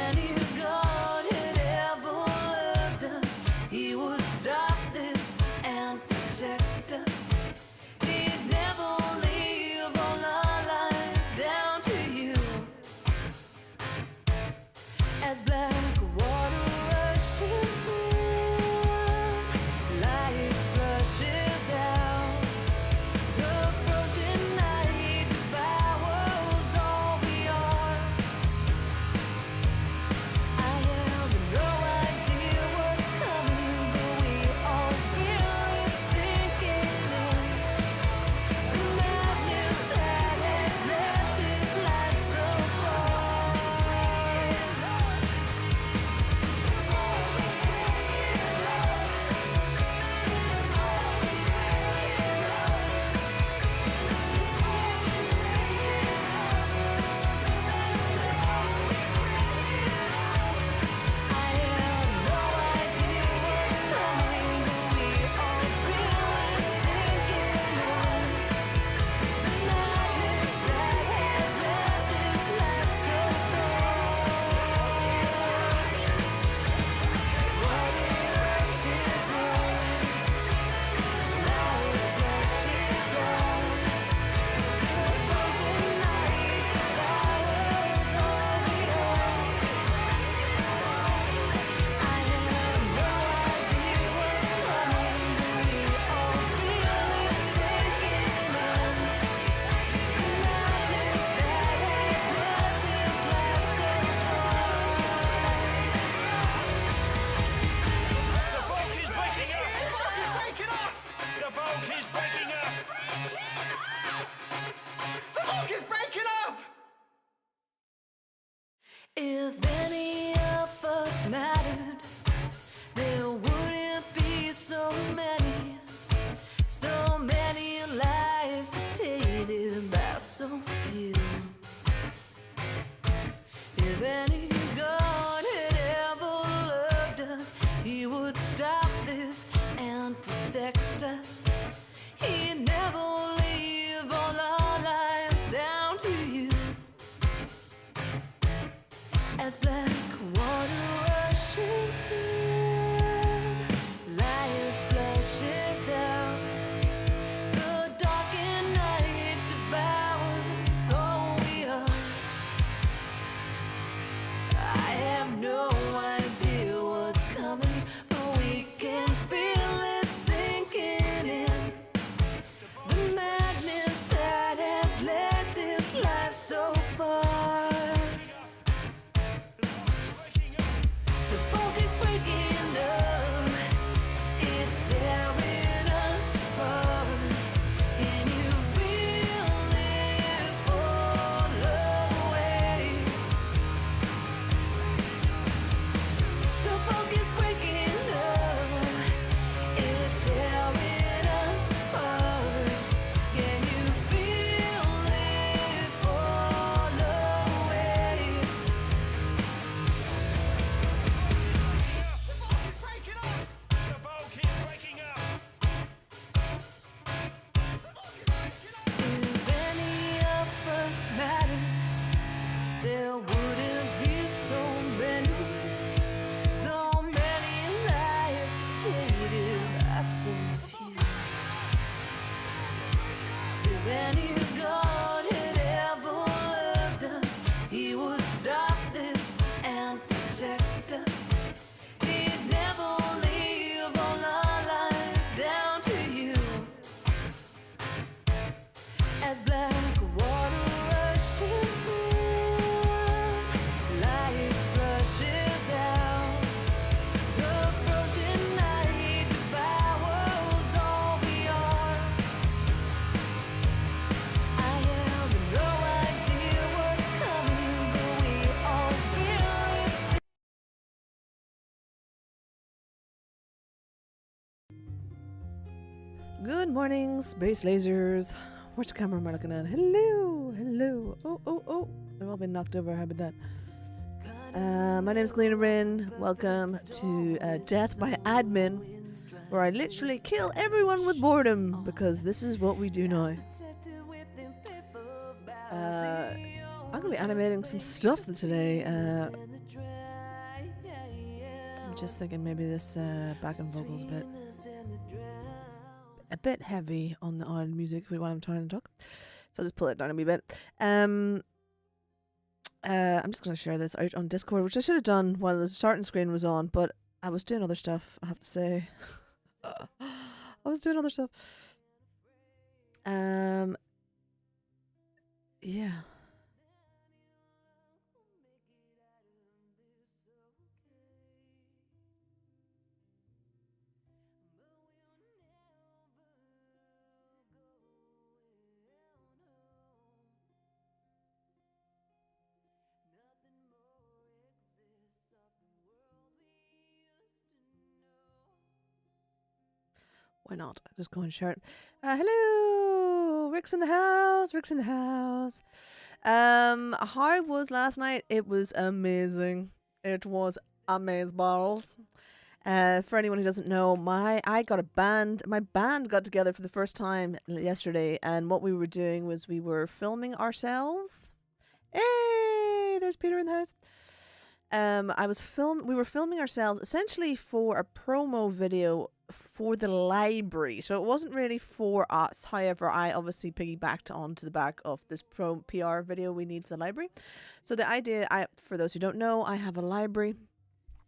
any God had ever loved us, He would stop this and protect us. He'd never leave all our lives down to you. As black water rushes in, light flushes out. The frozen night devours all we are. I have no idea what's coming, but we all feel it sinking in. The madness that has left this life so far. I have no idea what's coming, but we all feel it sinking in. The madness that has left this life so far. Water rushes in, light flushes out. The frozen night devours all we are. I have no idea what's coming, but we all feel it sinking in. The madness that has left this life so far. The boat is breaking up! The boat is breaking up! The boat is breaking up! If any of us mattered, there wouldn't be so many lives dictated by so few. If any God had ever loved us, He would stop this and protect us. He'd never leave all our lives down to you. As black water rushes in, light flushes out. The darkened night devours all we are. I have no idea what's coming, but we can feel it sinking in. The madness that has led this life so far. The boat is breaking up, it's tearing us apart. And you feel it fall away. The boat is breaking up, it's tearing us apart. Can you feel it fall away? The boat is breaking up! If any of us mattered, there wouldn't be so many lives dictated by so few. If any God had ever loved us, He would stop this and protect us. He'd never leave all our lives down to you. As black water rushes in, light flushes out. The frozen night devours all we are. I have no idea what's coming, but we all feel it. Good morning, space lasers. Which camera am I looking at? Hello, hello. Oh. I've all been knocked over. How about that? My name is Galena Rin. Welcome to Death by Admin, where I literally kill everyone with boredom, because this is what we do now. I'm going to be animating some stuff today. just thinking maybe this backing vocals a bit heavy on the music while I'm trying to talk. So I'll just pull it down a wee bit. I'm just going to share this out on Discord, which I should have done while the starting screen was on, but I was doing other stuff, I have to say. I was doing other stuff. Yeah. Why not? I'll just go and share it. Hello! Rick's in the house! Rick's in the house! How was last night? It was amazing. It was amazeballs. For anyone who doesn't know, I got a band. My band got together for the first time yesterday, and what we were doing was we were filming ourselves. Hey! There's Peter in the house. We were filming ourselves essentially for a promo video for the library. So it wasn't really for us. However, I obviously piggybacked onto the back of this PR video we need for the library. So the idea, for those who don't know, I have a library.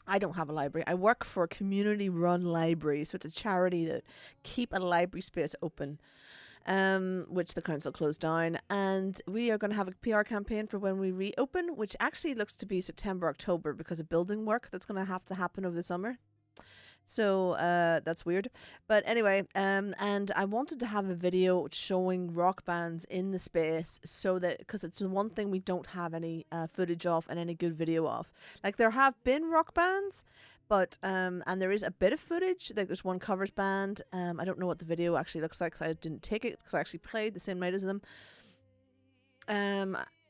I don't have a library. I work for a community-run library. So it's a charity that keep a library space open, which the council closed down. And we are going to have a PR campaign for when we reopen, which actually looks to be September, October, because of building work that's going to have to happen over the summer. So that's weird. But anyway, and I wanted to have a video showing rock bands in the space, so that, because it's the one thing we don't have any footage of and any good video of. Like, there have been rock bands, but and there is a bit of footage. Like, there's one covers band. I don't know what the video actually looks like, because I didn't take it, because I actually played the same night as them.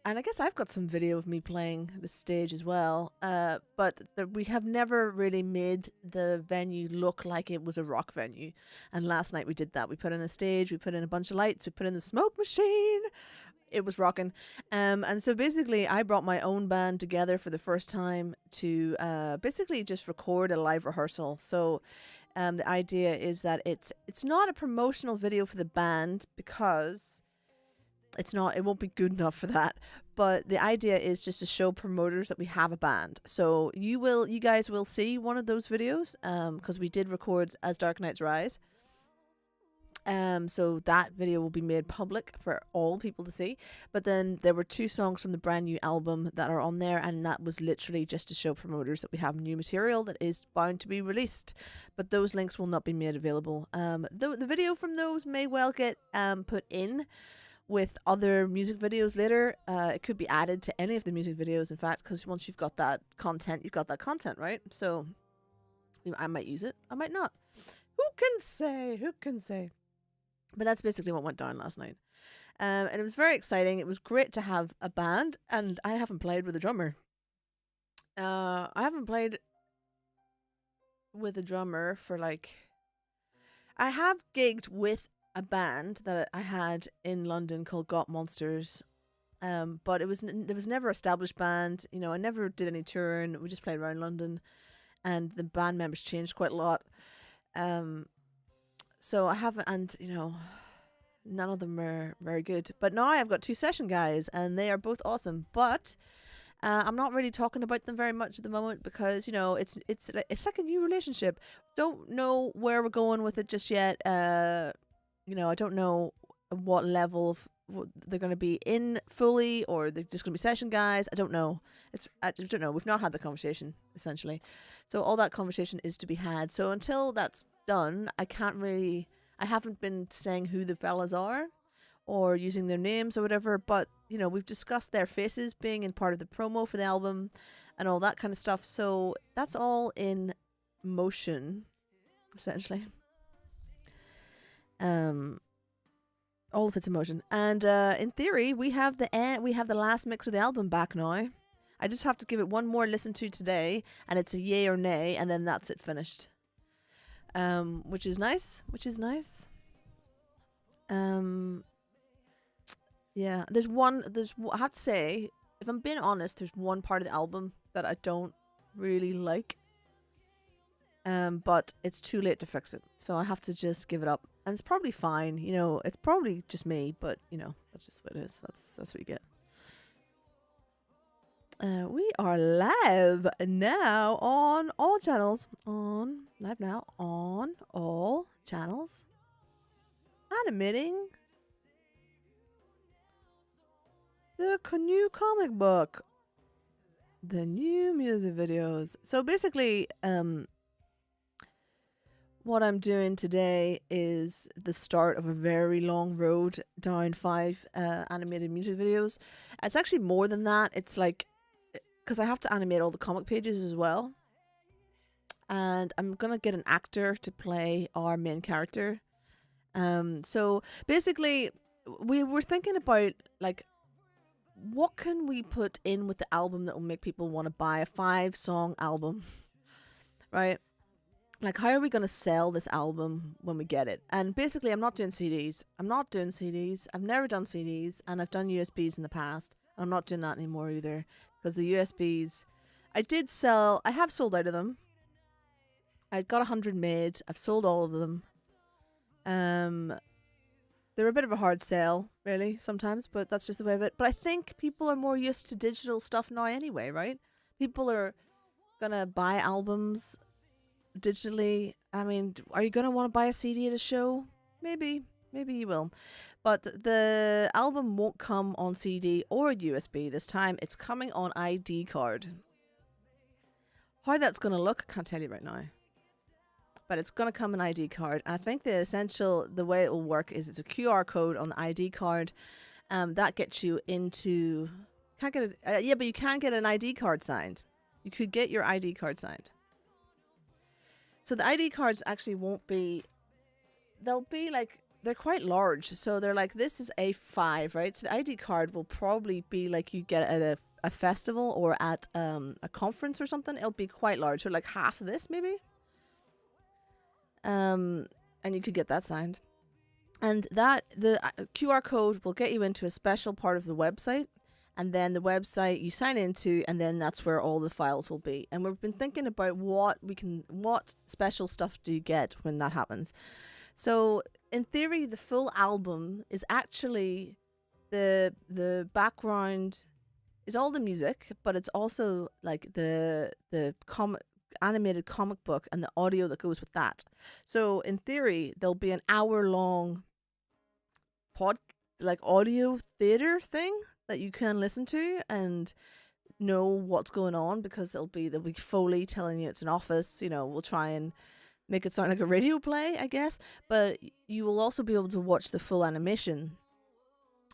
And I guess I've got some video of me playing the stage as well. But we have never really made the venue look like it was a rock venue. And last night we did that. We put in a stage, we put in a bunch of lights, we put in the smoke machine. It was rocking. And so basically I brought my own band together for the first time to basically just record a live rehearsal. So the idea is that it's not a promotional video for the band, because it won't be good enough for that. But the idea is just to show promoters that we have a band. So you guys will see one of those videos, because we did record As Dark Nights Rise. So that video will be made public for all people to see. But then there were 2 songs from the brand new album that are on there, and that was literally just to show promoters that we have new material that is bound to be released. But those links will not be made available. The video from those may well get put in with other music videos later. It could be added to any of the music videos, in fact, because once you've got that content, you've got that content, right? So I might use it, I might not. Who can say? Who can say? But that's basically what went down last night. And it was very exciting. It was great to have a band, and I haven't played with a drummer. I haven't played with a drummer for I have gigged with a band that I had in London called Got Monsters, but there was never established band. I never did any touring. We just played around London, and the band members changed quite a lot. So I haven't, and none of them are very good. But now I've got 2 session guys, and they are both awesome. But I'm not really talking about them very much at the moment, because it's like a new relationship. Don't know where we're going with it just yet. I don't know what level of they're going to be in fully, or they're just going to be session guys. I don't know. I just don't know. We've not had the conversation, essentially. So all that conversation is to be had. So until that's done, I haven't been saying who the fellas are or using their names or whatever. But, we've discussed their faces being in part of the promo for the album and all that kind of stuff. So that's all in motion, essentially. All of its emotion, and in theory we have the last mix of the album back now. I just have to give it one more listen to today, and it's a yay or nay, and then that's it, finished. Which is nice. Yeah, I have to say, if I'm being honest, there's one part of the album that I don't really like. but it's too late to fix it. So I have to just give it up. And it's probably fine. You know, it's probably just me, but, you know, that's just what it is. That's what you get. We are live now on all channels. Live now on all channels. Animating the new comic book. The new music videos. So basically, what I'm doing today is the start of a very long road down 5 animated music videos. It's actually more than that. It's like, because I have to animate all the comic pages as well. And I'm going to get an actor to play our main character. So basically, we were thinking about, like, what can we put in with the album that will make people want to buy a 5-song album, right? Like, how are we going to sell this album when we get it? And basically, I'm not doing CDs. I've never done CDs, and I've done USBs in the past. I'm not doing that anymore either, because the USBs, I have sold out of them. I got 100 made. I've sold all of them. They're a bit of a hard sell, really, sometimes, but that's just the way of it. But I think people are more used to digital stuff now anyway, right? People are going to buy albums digitally. I mean, are you going to want to buy a CD at a show? Maybe you will. But the album won't come on CD or USB this time. It's coming on ID card. How that's going to look, I can't tell you right now. But it's going to come an ID card. And I think the way it will work is it's a QR code on the ID card. That gets you into, but you can get an ID card signed. You could get your ID card signed. So the ID cards actually won't be, they'll be like, they're quite large. So they're like, this is A5, right? So the ID card will probably be like you get at a festival or at a conference or something. It'll be quite large. So like half of this maybe. And you could get that signed. And the QR code will get you into a special part of the website. And then the website you sign into, and then that's where all the files will be. And we've been thinking about what special stuff do you get when that happens. So in theory, the full album is actually the background is all the music, but it's also like the animated comic book and the audio that goes with that. So in theory, there'll be an hour-long audio theater thing that you can listen to and know what's going on, because there'll be Foley telling you it's an office. You know, we'll try and make it sound like a radio play, I guess. But you will also be able to watch the full animation.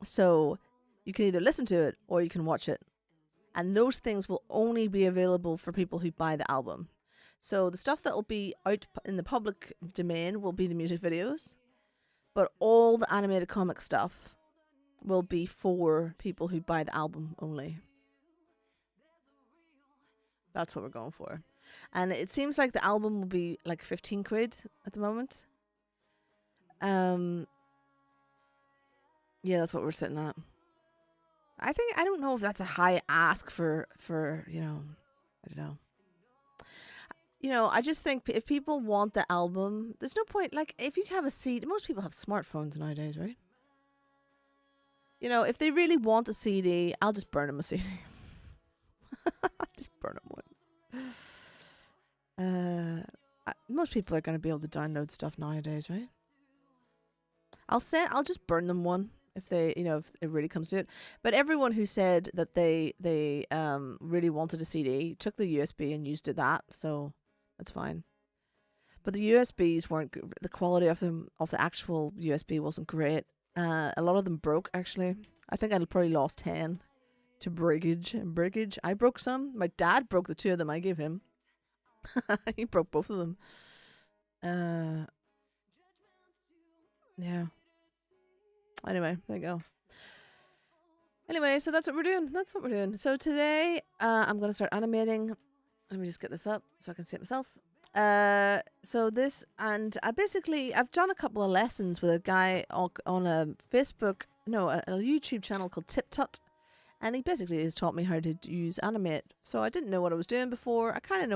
So you can either listen to it or you can watch it. And those things will only be available for people who buy the album. So the stuff that will be out in the public domain will be the music videos. But all the animated comic stuff will be for people who buy the album only. That's what we're going for. And it seems like the album will be like 15 quid at the moment. Yeah, that's what we're sitting at. I don't know if that's a high ask for I don't know. I just think if people want the album, there's no point. Like, if you have a CD, most people have smartphones nowadays, right? If they really want a CD, I'll just burn them a CD. Just burn them one. Most people are going to be able to download stuff nowadays, right? I'll just burn them one if they, if it really comes to it. But everyone who said that they really wanted a CD took the USB and used that, so that's fine. But the USBs weren't, the quality of them, of the actual USB wasn't great. A lot of them broke, actually. I think I probably lost 10 to breakage. I broke some. My dad broke the 2 of them I gave him. He broke both of them. Yeah. Anyway, there you go. Anyway, so that's what we're doing. So today, I'm going to start animating. Let me just get this up so I can see it myself. So this, and I've done a couple of lessons with a guy on a YouTube channel called Tip Tut. and he basically has taught me how to use Animate. So I didn't know what I was doing before. I kind of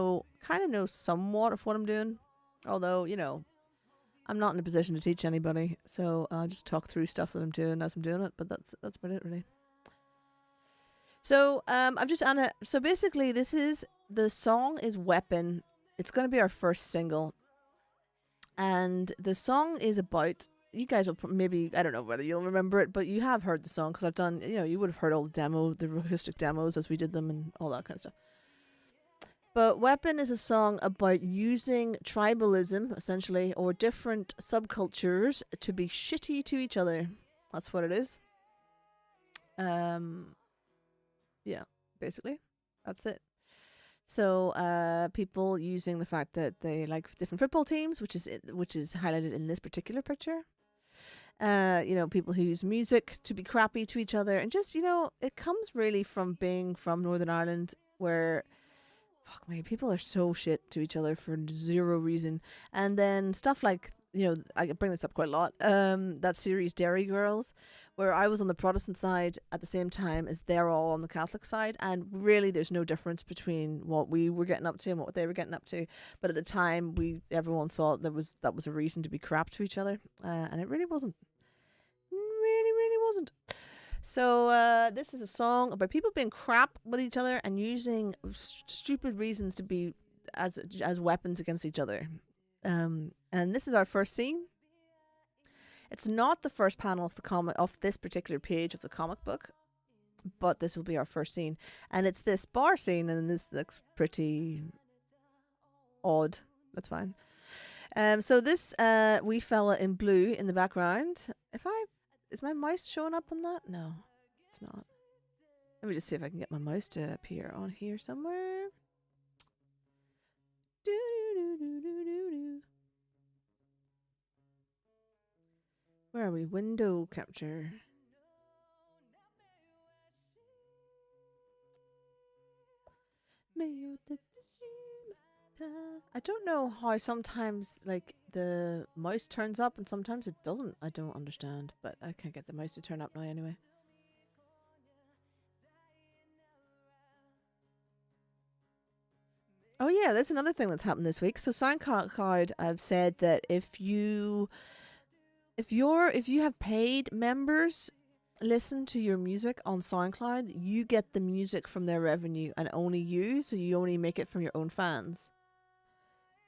know somewhat of what I'm doing, although I'm not in a position to teach anybody. So I'll just talk through stuff that I'm doing as I'm doing it. But that's about it really. So I've just so basically the song is Weapon. It's going to be our first single, and the song is about. You guys will maybe, I don't know whether you'll remember it, but you have heard the song because I've done, you would have heard all the acoustic demos as we did them and all that kind of stuff. But Weapon is a song about using tribalism, essentially, or different subcultures to be shitty to each other. That's what it is. Yeah, basically. That's it. So people using the fact that they like different football teams, which is highlighted in this particular picture. People who use music to be crappy to each other, and just it comes really from being from Northern Ireland, where fuck me, people are so shit to each other for zero reason. And then stuff like, I bring this up quite a lot, that series Dairy Girls, where I was on the Protestant side at the same time as they're all on the Catholic side, and really there's no difference between what we were getting up to and what they were getting up to. But at the time, everyone thought that was a reason to be crap to each other, and it really wasn't. Really wasn't. So this is a song about people being crap with each other and using stupid reasons to be as weapons against each other. And this is our first scene. It's not the first panel of this particular page of the comic book, but this will be our first scene, and it's this bar scene, and this looks pretty odd. That's fine. So this wee fella in blue in the background. Is my mouse showing up on that? No, it's not. Let me just see if I can get my mouse to appear on here somewhere. Where are we? Window capture. I don't know how sometimes like the mouse turns up and sometimes it doesn't. I don't understand, but I can't get the mouse to turn up now anyway. Oh yeah, that's another thing that's happened this week. So SoundCloud have said that if you have paid members listen to your music on SoundCloud, you get the music from their revenue and only you, so you only make it from your own fans.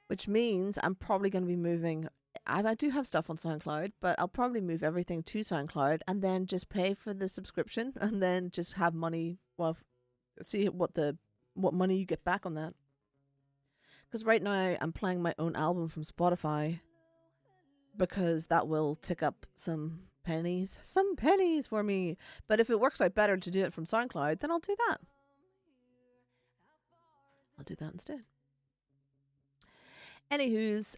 Which means I'm probably going to be moving. I do have stuff on SoundCloud, but I'll probably move everything to SoundCloud and then just pay for the subscription and then just have money. Well, see what money you get back on that. Because right now I'm playing my own album from Spotify because that will tick up some pennies for me. But if it works out better to do it from SoundCloud, then I'll do that. I'll do that instead. Anywho's,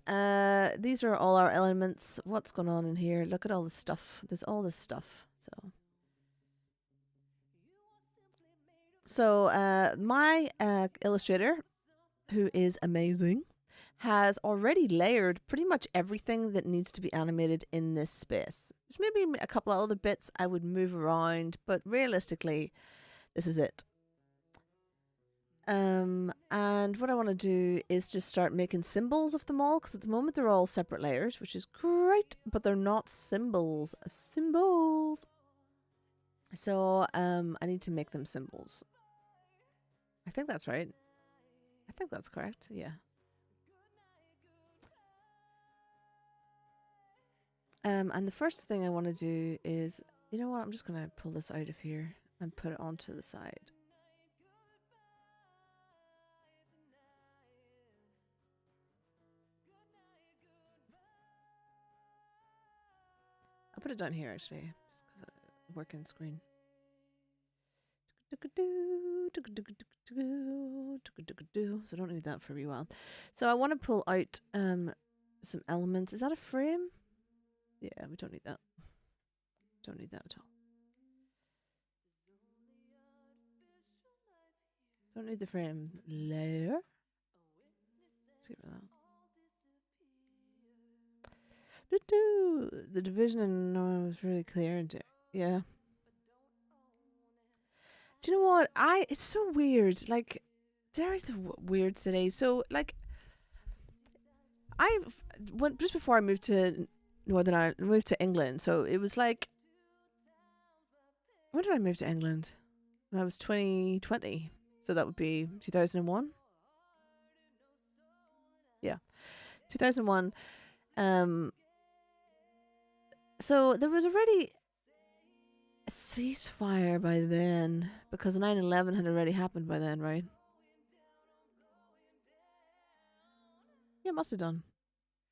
these are all our elements. What's going on in here? Look at all this stuff. There's all this stuff. So my illustrator, who is amazing, has already layered pretty much everything that needs to be animated in this space. There's maybe a couple of other bits I would move around, but realistically, this is it. And what I want to do is just start making symbols of them all, because at the moment they're all separate layers, which is great, but they're not symbols. So I need to make them symbols. I think that's right. I think that's correct. Yeah. And the first thing I want to do is, you know what? I'm just gonna pull this out of here and put it onto the side. I'll put it down here actually, just because working screen. So I don't need that for a wee while. So I want to pull out some elements. Is that a frame? Yeah, we don't need that. Don't need that at all. Don't need the frame layer. Let's get rid of that. The division was really clear. Yeah. Do you know what? It's so weird. Like, Derry's a weird city. So, like, I went just before I moved to Northern Ireland, moved to England. So it was like, when did I move to England? When I was 2020. So that would be 2001. Yeah, 2001. So there was already a ceasefire by then because 9/11 had already happened by then, right? Yeah, it must have done.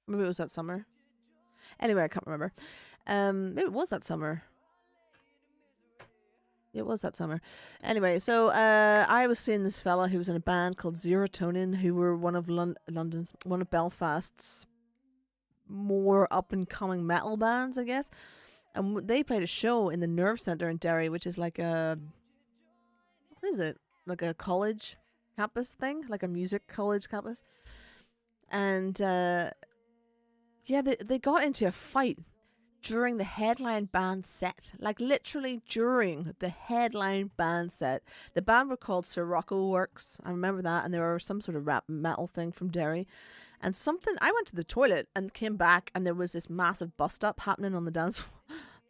Maybe it was that summer. Anyway, I can't remember. Maybe it was that summer. It was that summer. Anyway, so I was seeing this fella who was in a band called Serotonin, who were one of one of Belfast's more up and coming metal bands, I guess. And they played a show in the Nerve Centre in Derry, which is like a, what is it? Like a college campus thing, like a music college campus. And yeah, they got into a fight during the headline band set, like literally during the headline band set. The band were called Sirocco Works. I remember that, and they were some sort of rap metal thing from Derry. And something, I went to the toilet and came back, and there was this massive bust up happening on the dance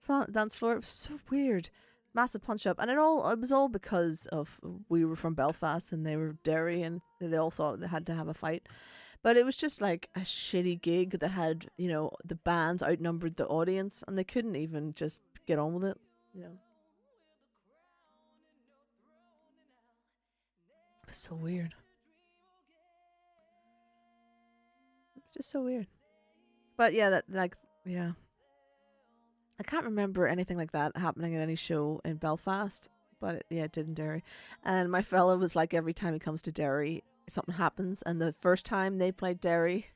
floor. It was so weird, massive punch up, and it was all because of we were from Belfast and they were Derry, and they all thought they had to have a fight. But it was just like a shitty gig that had, the bands outnumbered the audience and they couldn't even just get on with it, It was so weird. It's just so weird. But yeah, yeah. I can't remember anything like that happening at any show in Belfast, but it did in Derry. And my fella was like, every time he comes to Derry, something happens, and the first time they played Derry,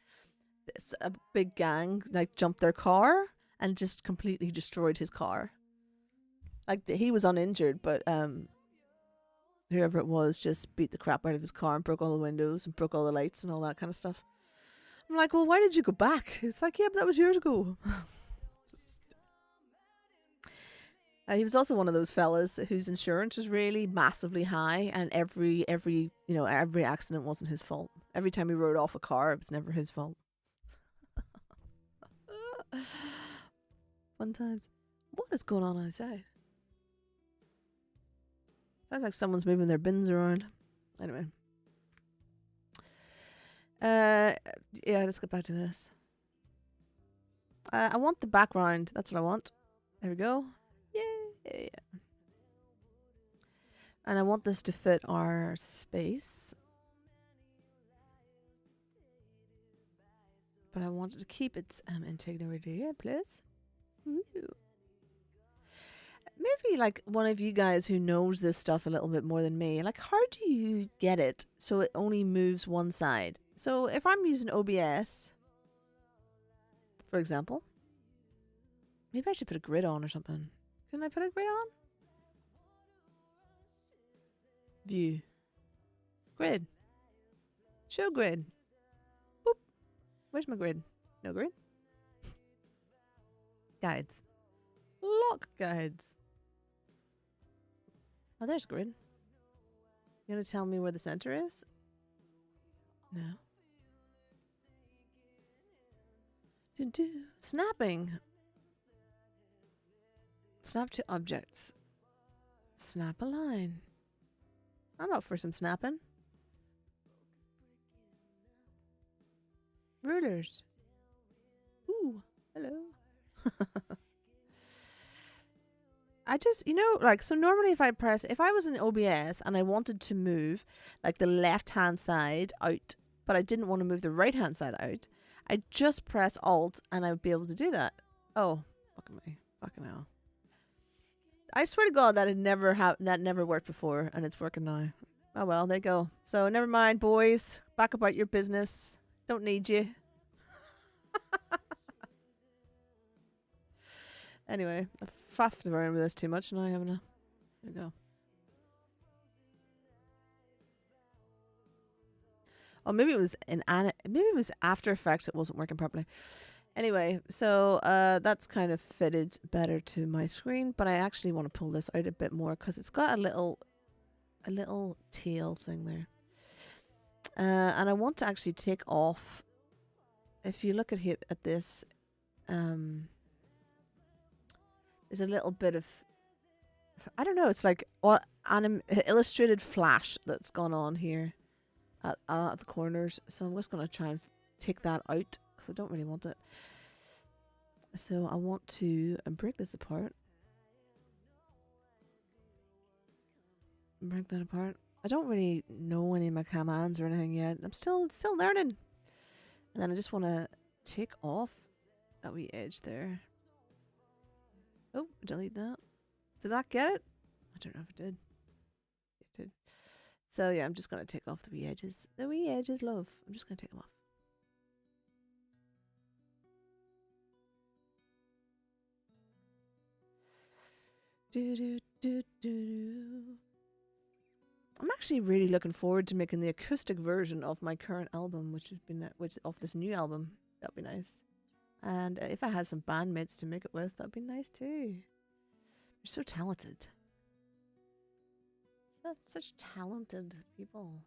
a big gang like jumped their car and just completely destroyed his car. Like he was uninjured, but whoever it was just beat the crap out of his car and broke all the windows and broke all the lights and all that kind of stuff. I'm like, well, why did you go back? It's like, yeah, but that was years ago. He was also one of those fellas whose insurance was really massively high, and every accident wasn't his fault. Every time he rode off a car, it was never his fault. Fun times. What is going on outside? Sounds like someone's moving their bins around. Anyway. Yeah, let's get back to this. I want the background. That's what I want. There we go. Yeah. And I want this to fit our space. But I want it to keep its integrity, please. Ooh. Maybe like one of you guys who knows this stuff a little bit more than me, like how do you get it so it only moves one side? So if I'm using OBS, for example, maybe I should put a grid on or something. Can I put a grid on? View. Grid. Show grid. Boop. Where's my grid? No grid. Guides. Lock guides. Oh, there's grid. You gonna tell me where the center is? No. Do. Snapping. Snap to objects. Snap a line. I'm up for some snapping. Rulers. Ooh, hello. I just, so normally if I was in OBS and I wanted to move like the left hand side out, but I didn't want to move the right hand side out, I'd just press Alt and I would be able to do that. Oh, fucking hell. I swear to God that that never worked before, and it's working now. Oh well, there you go. So never mind, boys. Back about your business. Don't need you. Anyway, I've faffed around with this too much, and I haven't. There we go. Oh, maybe it was maybe it was After Effects. It wasn't working properly. Anyway, so that's kind of fitted better to my screen, but I actually want to pull this out a bit more because it's got a little a little tail thing there. And I want to actually take off. If you look at this, there's a little bit of, I don't know, it's like illustrated flash that's gone on here at the corners. So I'm just going to try and take that out because I don't really want it. So I want to break this apart. Break that apart. I don't really know any of my commands or anything yet. I'm still learning. And then I just want to take off that wee edge there. Oh, delete that. Did that get it? I don't know if it did. It did. So yeah, I'm just going to take off the wee edges. The wee edges, love. I'm just going to take them off. Do do do do. I'm actually really looking forward to making the acoustic version of my current album, which of this new album. That'd be nice. And if I had some bandmates to make it with, that'd be nice too. They're so talented. Such talented people.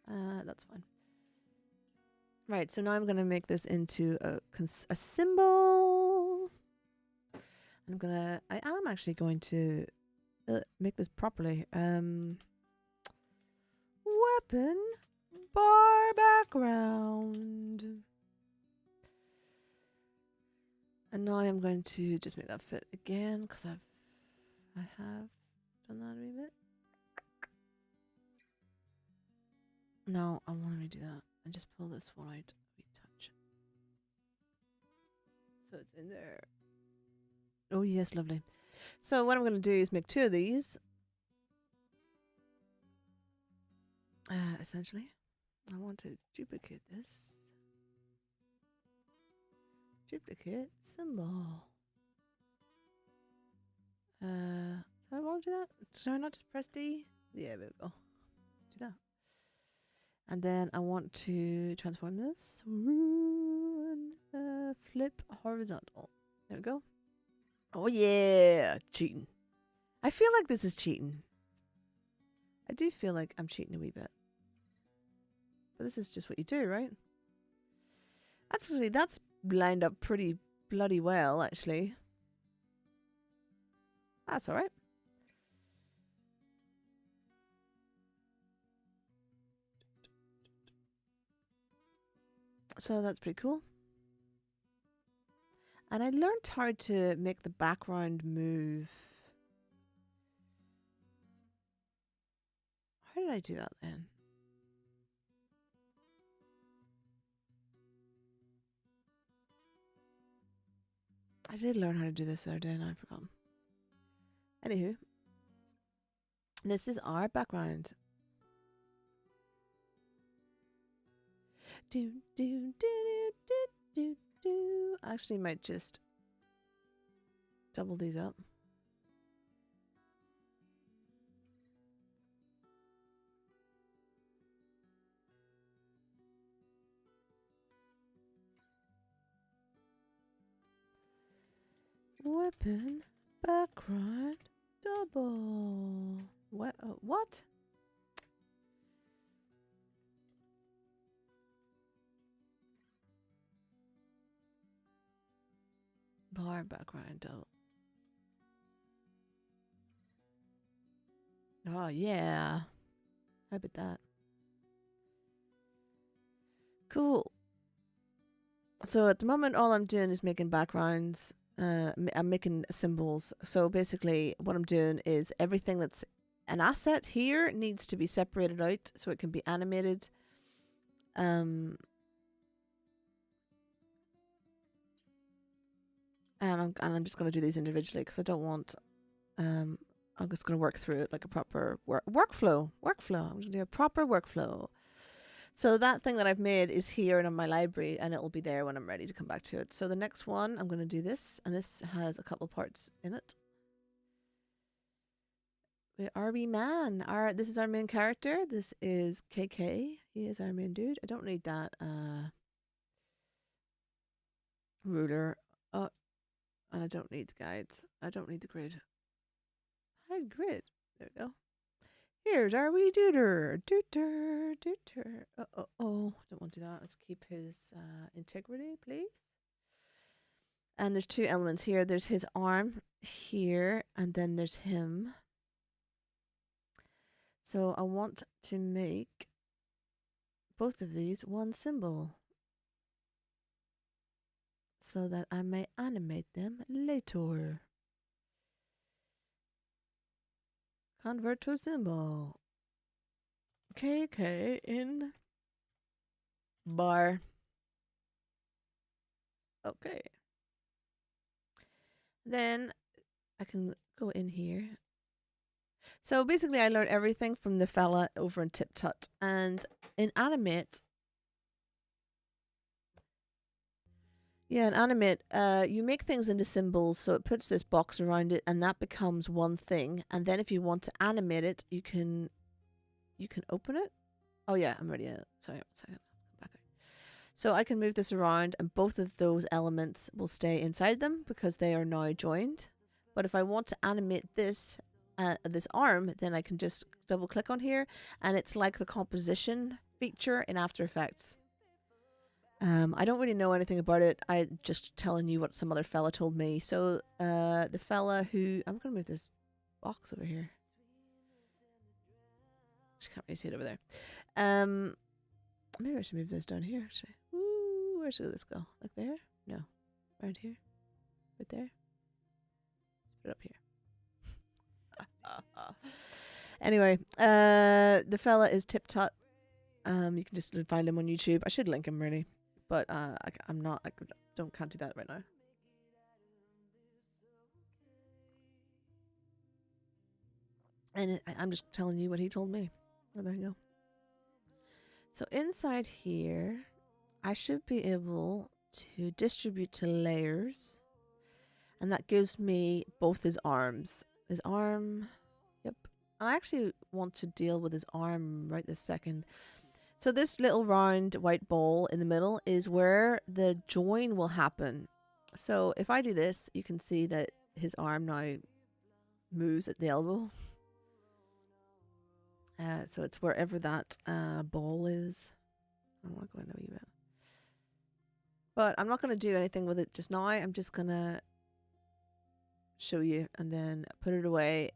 That's fine. Right, so now I'm going to make this into a symbol. I am actually going to make this properly. Weapon bar background. And now I'm going to just make that fit again because I have done that a wee bit. No, I want to redo that and just pull this one out a wee touch. So it's in there. Oh yes, lovely. So what I'm going to do is make 2 of these. Essentially, I want to duplicate this. Duplicate symbol. So I want to do that. Should I not just press D? Yeah, there we go. Let's do that. And then I want to transform this. Flip horizontal. There we go. Oh yeah, cheating. I feel like this is cheating. I do feel like I'm cheating a wee bit. But this is just what you do, right? That's lined up pretty bloody well, actually. That's alright. So that's pretty cool. And I learned how to make the background move. How did I do that then? I did learn how to do this the other day and I've forgotten. Anywho, this is our background. Do do do do do do do. I actually might just double these up. Weapon background double. What? What? Bar background double. Oh yeah. How about that? Cool. So at the moment, all I'm doing is making backgrounds. I'm making symbols. So basically, what I'm doing is everything that's an asset here needs to be separated out so it can be animated. And I'm just going to do these individually because I don't want. I'm just going to work through it like a proper workflow. I'm going to do a proper workflow. So that thing that I've made is here in my library and it'll be there when I'm ready to come back to it. So the next one, I'm going to do this, and this has a couple parts in it. Are we man? This is our main character. This is KK. He is our main dude. I don't need that ruler. Oh, and I don't need guides. I don't need the grid. How Hide grid. There we go. Here's our wee duder. Duder. Oh. Don't want to do that. Let's keep his integrity, please. And there's two elements here. There's his arm here, and then there's him. So I want to make both of these one symbol so that I may animate them later. Convert to a symbol. KK in bar. Okay. Then I can go in here. So basically I learned everything from the fella over in Tip Tut. And in Animate, you make things into symbols, so it puts this box around it, and that becomes one thing. And then if you want to animate it, you can open it. Oh yeah, I'm ready. Sorry, 1 second. Back out. So I can move this around, and both of those elements will stay inside them because they are now joined. But if I want to animate this arm, then I can just double click on here, and it's like the composition feature in After Effects. I don't really know anything about it. I just telling you what some other fella told me. So the fella who, I'm gonna move this box over here. Just can't really see it over there. Maybe I should move this down here. Actually, where should this go? Like there? No, right here, right there. Let's put it up here. Anyway, the fella is Tip Tut. You can just find him on YouTube. I should link him really. But I'm not. Can't do that right now. And I'm just telling you what he told me. Oh, there you go. So inside here, I should be able to distribute to layers, and that gives me both his arms. His arm. Yep. I actually want to deal with his arm right this second. So this little round white ball in the middle is where the join will happen. So if I do this, you can see that his arm now moves at the elbow. So it's wherever that ball is. I don't want to go in a wee bit. But I'm not going to do anything with it just now. I'm just going to show you and then put it away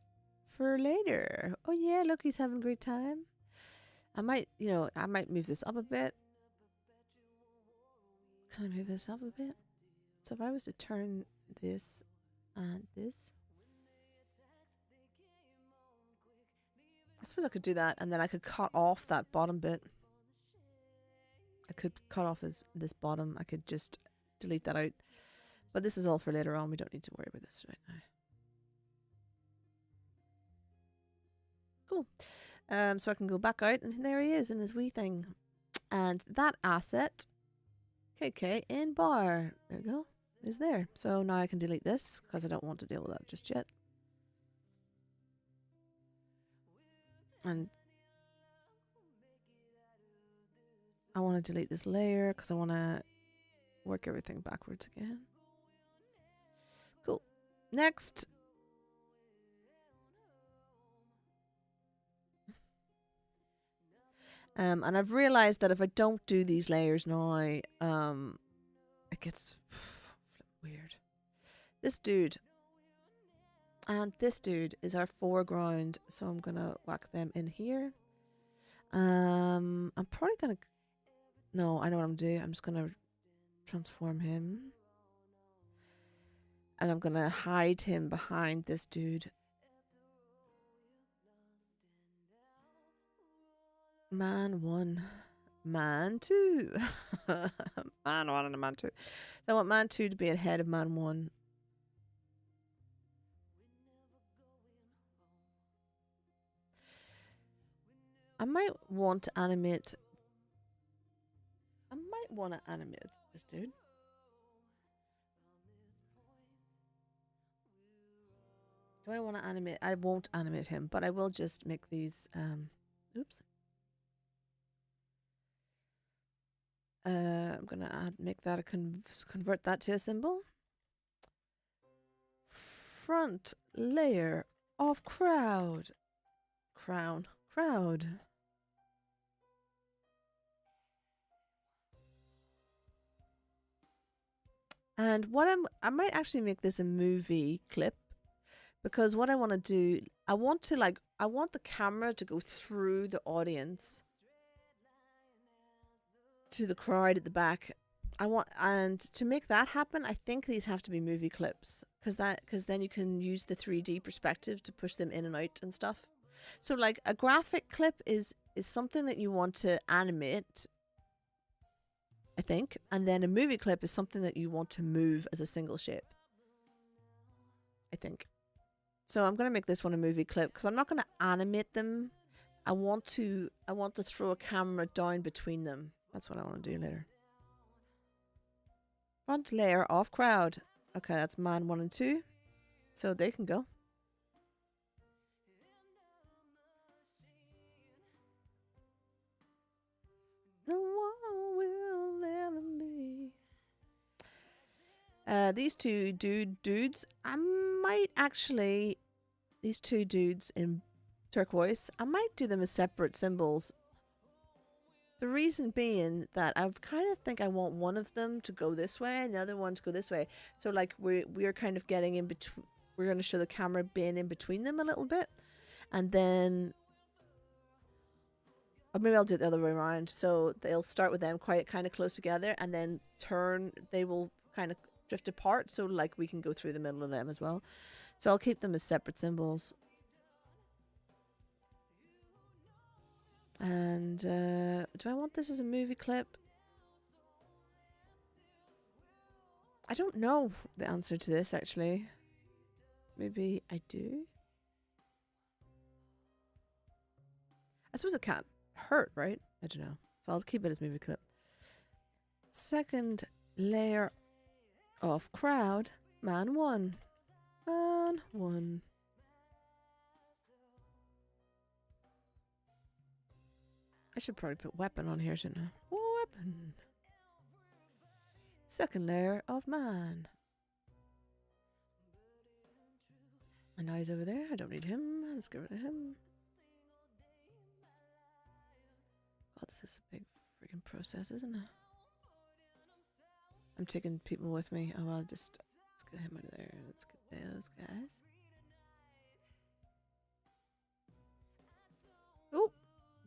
for later. Oh yeah, look, he's having a great time. I might move this up a bit. Can I move this up a bit? So if I was to turn this and this, I suppose I could do that, and then I could cut off that bottom bit. I could cut off this bottom. I could just delete that out. But this is all for later on. We don't need to worry about this right now. Cool. So I can go back out, and there he is in his wee thing. And that asset, KK in bar, there we go, is there. So now I can delete this because I don't want to deal with that just yet. And I want to delete this layer because I want to work everything backwards again. Cool. Next. And I've realized that if I don't do these layers now, it gets weird. This dude and this dude is our foreground, so I'm gonna whack them in here. I'm probably gonna. No, I know what I'm doing. I'm just gonna transform him, and I'm gonna hide him behind this dude. Man 1, man 2. Man 1 and man 2. So I want man 2 to be ahead of man 1. I might want to animate. I might want to animate this dude. Do I want to animate? I won't animate him, but I will just make these. Oops. I'm gonna make that convert that to a symbol. Front layer of crowd. Crowd. And what I might actually make this a movie clip, because what I want to do, I want the camera to go through the audience to the crowd at the back. And to make that happen, I think these have to be movie clips, because then you can use the 3D perspective to push them in and out and stuff. So like a graphic clip is something that you want to animate, I think, and then a movie clip is something that you want to move as a single shape, I think. So I'm gonna make this one a movie clip because I'm not gonna animate them. I want to throw a camera down between them. That's what I want to do later. Front layer off crowd. Okay, that's man 1 and 2. So they can go. No one will ever be. These two dudes, I might actually, these two dudes in turquoise, I might do them as separate symbols. The reason being that I kind of think I want one of them to go this way and the other one to go this way. So like we're kind of getting in between. We're going to show the camera being in between them a little bit, and then, or maybe I'll do it the other way around. So they'll start with them quite kind of close together, and then turn. They will kind of drift apart. So like we can go through the middle of them as well. So I'll keep them as separate symbols. And do I want this as a movie clip? I don't know the answer to this, actually. Maybe I do? I suppose it can't hurt, right? I don't know. So I'll keep it as movie clip. Second layer of crowd. Man 1. Man 1. I should probably put weapon on here, shouldn't I? Weapon. Second layer of man. And now he's over there. I don't need him. Let's get rid of him. God, this is a big freaking process, isn't it? I'm taking people with me. Oh, well, let's get him out of there. Let's get those guys. Oh!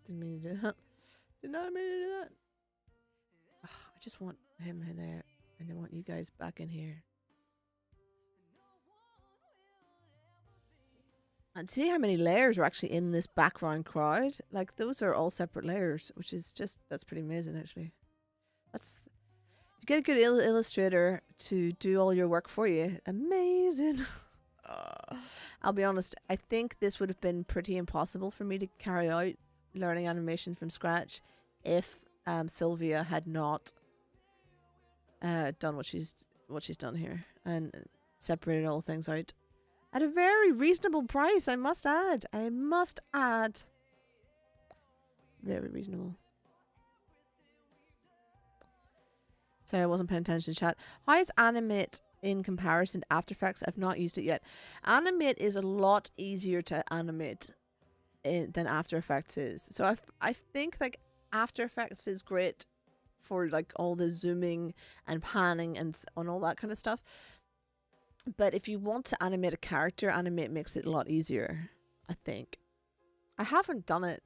Didn't mean to do that. Did not mean to do that. Oh, I just want him in there, and I want you guys back in here. And see how many layers are actually in this background crowd? Like, those are all separate layers, which is just, that's pretty amazing, actually. That's, if you get a good illustrator to do all your work for you, amazing. I'll be honest, I think this would have been pretty impossible for me to carry out learning animation from scratch if Sylvia had not done what she's done here and separated all things out at a very reasonable price. I must add. Very reasonable. Sorry, I wasn't paying attention to chat. How is Animate in comparison to After Effects? I've not used it yet. Animate is a lot easier to animate than After Effects is. So I think like After Effects is great for like all the zooming and panning and on all that kind of stuff. But if you want to animate a character, Animate makes it a lot easier, I think. I haven't done it.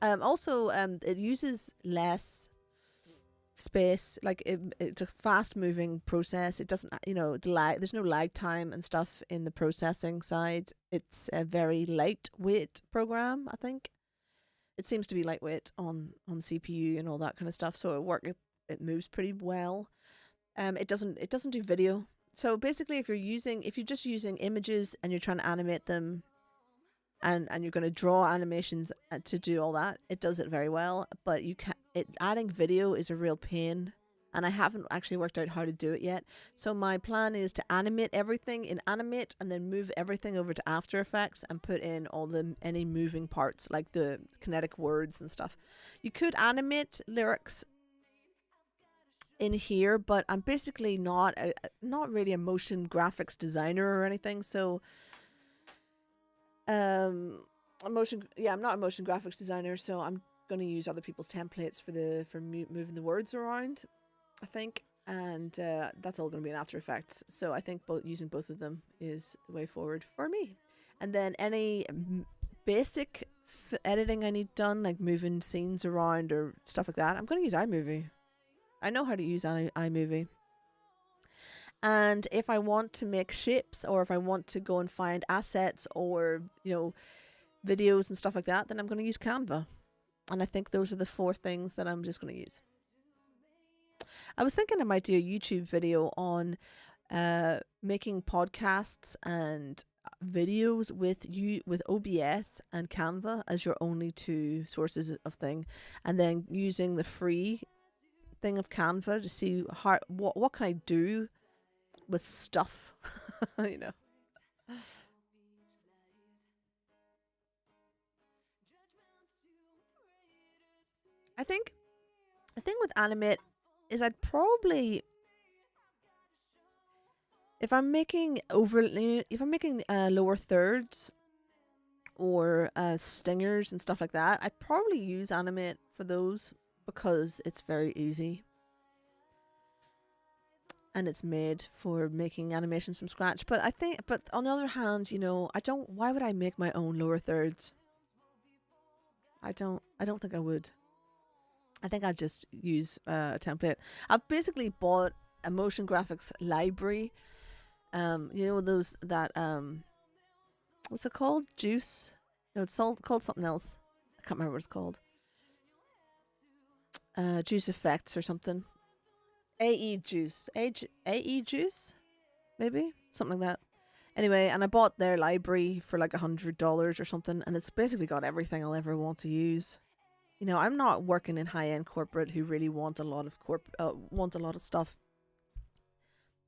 Also, it uses less space. Like it's a fast moving process. It doesn't, there's no lag time and stuff in the processing side. It's a very lightweight program, I think. It seems to be lightweight on CPU and all that kind of stuff. So it moves pretty well. It doesn't do video. So basically, if you're just using images and you're trying to animate them, and you're going to draw animations to do all that, it does it very well. But adding video is a real pain, and I haven't actually worked out how to do it yet. So my plan is to animate everything in Animate and then move everything over to After Effects and put in any moving parts like the kinetic words and stuff. You could animate lyrics in here, but I'm basically not really a motion graphics designer or anything, so I'm not a motion graphics designer, so I'm going to use other people's templates for moving the words around, I think, and that's all going to be in After Effects. So I think using both of them is the way forward for me. And then any basic editing I need done, like moving scenes around or stuff like that, I'm going to use iMovie. I know how to use iMovie. And if I want to make shapes, or if I want to go and find assets, or videos and stuff like that, then I'm going to use Canva. And I think those are the 4 things that I'm just going to use. I was thinking I might do a YouTube video on making podcasts and videos with OBS and Canva as your only 2 sources of thing, and then using the free thing of Canva to see what can I do with stuff. I think the thing with Animate is I'd probably, if I'm making lower thirds or stingers and stuff like that, I'd probably use Animate for those because it's very easy. And it's made for making animations from scratch. But on the other hand, why would I make my own lower thirds? I don't think I would. I think I'd just use a template. I've basically bought a motion graphics library. Those that what's it called? Juice? No, it's called something else. I can't remember what it's called. Juice Effects or something. AE Juice, maybe something like that. Anyway, and I bought their library for like $100 or something, and it's basically got everything I'll ever want to use. I'm not working in high-end corporate who really want a lot of stuff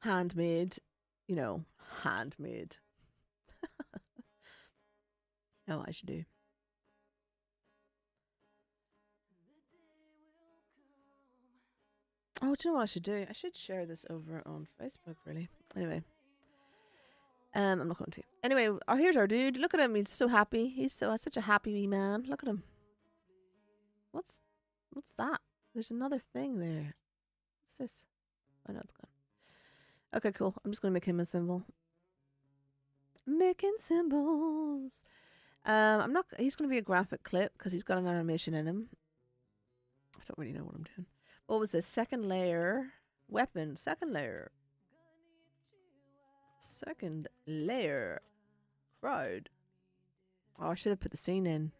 handmade. Handmade. No, I should do. Oh, do you know what I should do? I should share this over on Facebook, really. Anyway. I'm not going to. Anyway, here's our dude. Look at him. He's so happy. He's such a happy wee man. Look at him. What's that? There's another thing there. What's this? Oh, no, it's gone. Okay, cool. I'm just going to make him a symbol. Making symbols. He's going to be a graphic clip because he's got an animation in him. I don't really know what I'm doing. What was this? Second layer. Weapon. Second layer. Second layer. Crowd. Oh, I should have put the scene in.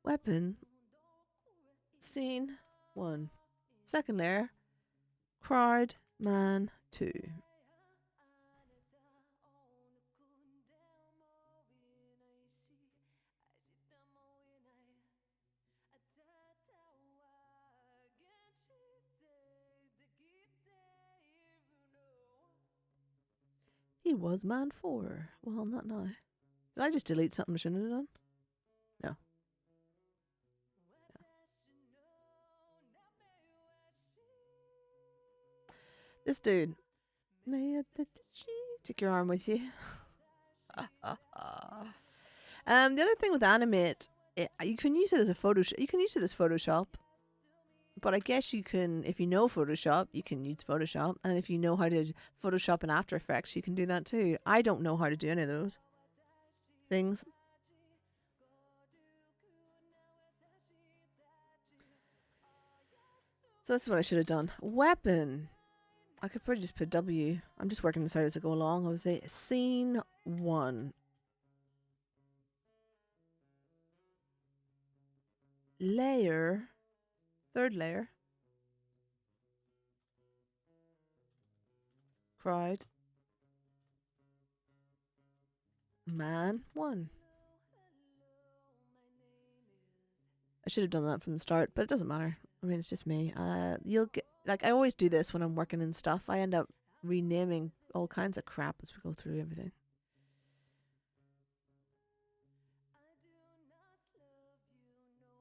Weapon. Scene 1. Second layer. Crowd. Man 2. He was man 4. Well, not now. Did I just delete something I shouldn't have done? No. This dude. Take your arm with you. The other thing with Animate, you can use it as Photoshop. You can use it as Photoshop. But I guess you can, if you know Photoshop, you can use Photoshop. And if you know how to Photoshop in After Effects, you can do that too. I don't know how to do any of those things. So that's what I should have done. Weapon. I could probably just put W. I'm just working this out as I go along. I would say scene 1. Layer. Third layer. Crowd. Man 1. I should have done that from the start, but it doesn't matter. I mean, it's just me. You'll get, like, I always do this when I'm working and stuff. I end up renaming all kinds of crap as we go through everything.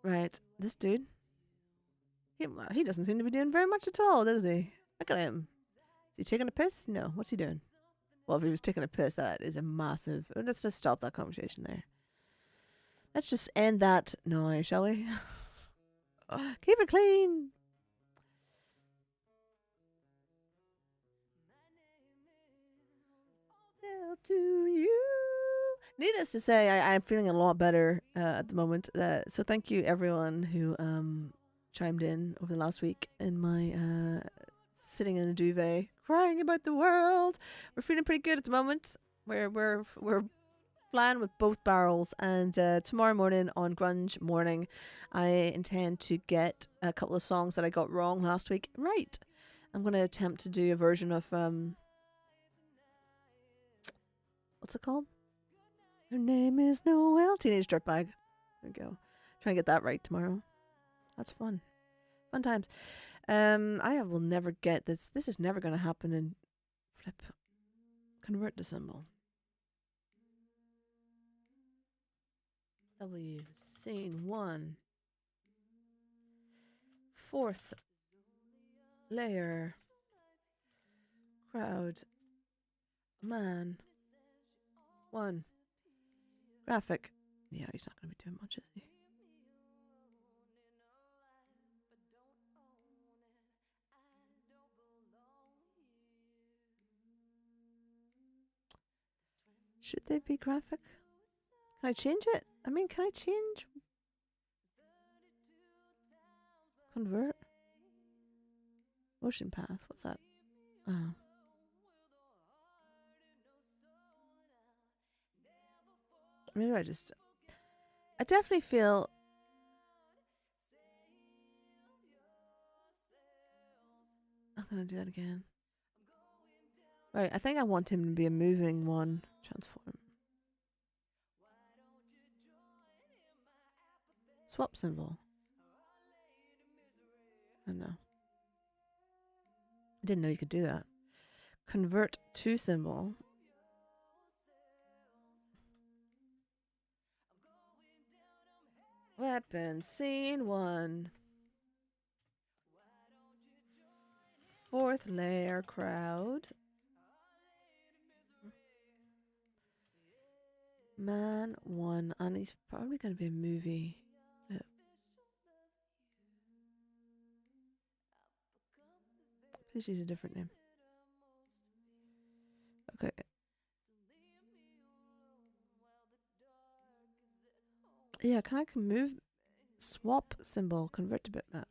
Right, this dude. He doesn't seem to be doing very much at all, does he? Look at him. Is he taking a piss? No. What's he doing? Well, if he was taking a piss, that is a massive. Let's just stop that conversation there. Let's just end that now, shall we? Keep it clean. Tell to you. Needless to say, I'm feeling a lot better at the moment. So thank you everyone who chimed in over the last week in my sitting in a duvet crying about the world. We're feeling pretty good at the moment. We're flying with both barrels, and tomorrow morning on Grunge Morning, I intend to get a couple of songs that I got wrong last week right. I'm going to attempt to do a version of what's it called? Her name is Noelle. Teenage Dirtbag. There we go. Try and get that right tomorrow. That's fun. Fun times. I will never get this. This is never going to happen in flip. Convert to symbol. W. Scene 1. Fourth layer. Crowd. Man. 1. Graphic. Yeah, he's not going to be doing much, is he? Should they be graphic? Can I change it? I mean, can I change? Convert? Motion path. What's that? Oh. Maybe I definitely feel I'm gonna do that again. Right, I think I want him to be a moving one. Transform. Swap symbol. Oh no. I didn't know you could do that. Convert to symbol. Weapon. Scene 1. Fourth layer crowd. Man 1. And he's probably going to be a movie. Please use a different name. Okay. Yeah, can I move? Swap symbol. Convert to bitmap.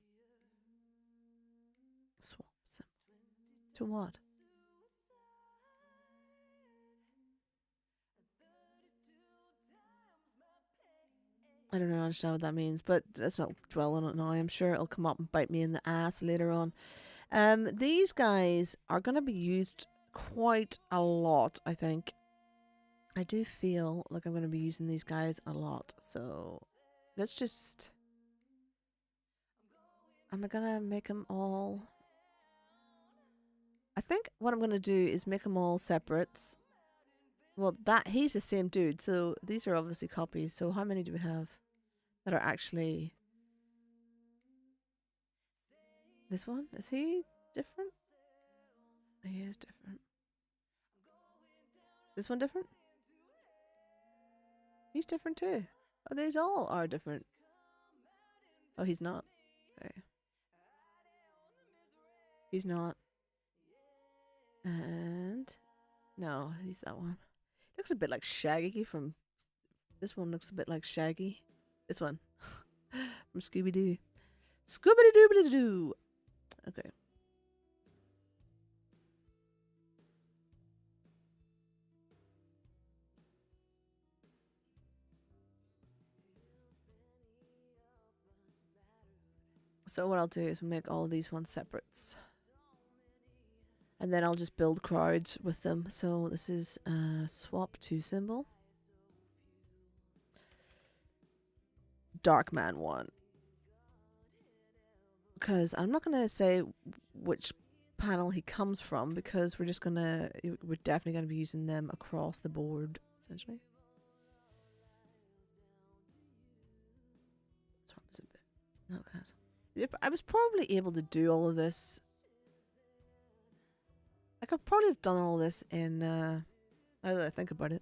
Swap symbol. To what? I don't understand what that means, but let's not dwell on it now. I'm sure it'll come up and bite me in the ass later on. These guys are going to be used quite a lot, I think. I do feel like I'm going to be using these guys a lot. So let's just... Am I going to make them all... I think what I'm going to do is make them all separates. Well, he's the same dude, so these are obviously copies. So how many do we have that are actually... This one? Is he different? He is different. This one different? He's different too. Oh, these all are different. Oh, he's not. Okay. He's not. And... No, he's that one. Looks a bit like Shaggy from... This one looks a bit like Shaggy. This one. From Scooby-Doo. Scooby-Doo-Doo-Doo! Okay. So what I'll do is make all these ones separates. And then I'll just build crowds with them. So this is swap to symbol. Darkman 1. Because I'm not going to say which panel he comes from, because we're definitely going to be using them across the board, essentially. Okay. I was probably able to do all of this. I could probably have done all this in, now that I think about it,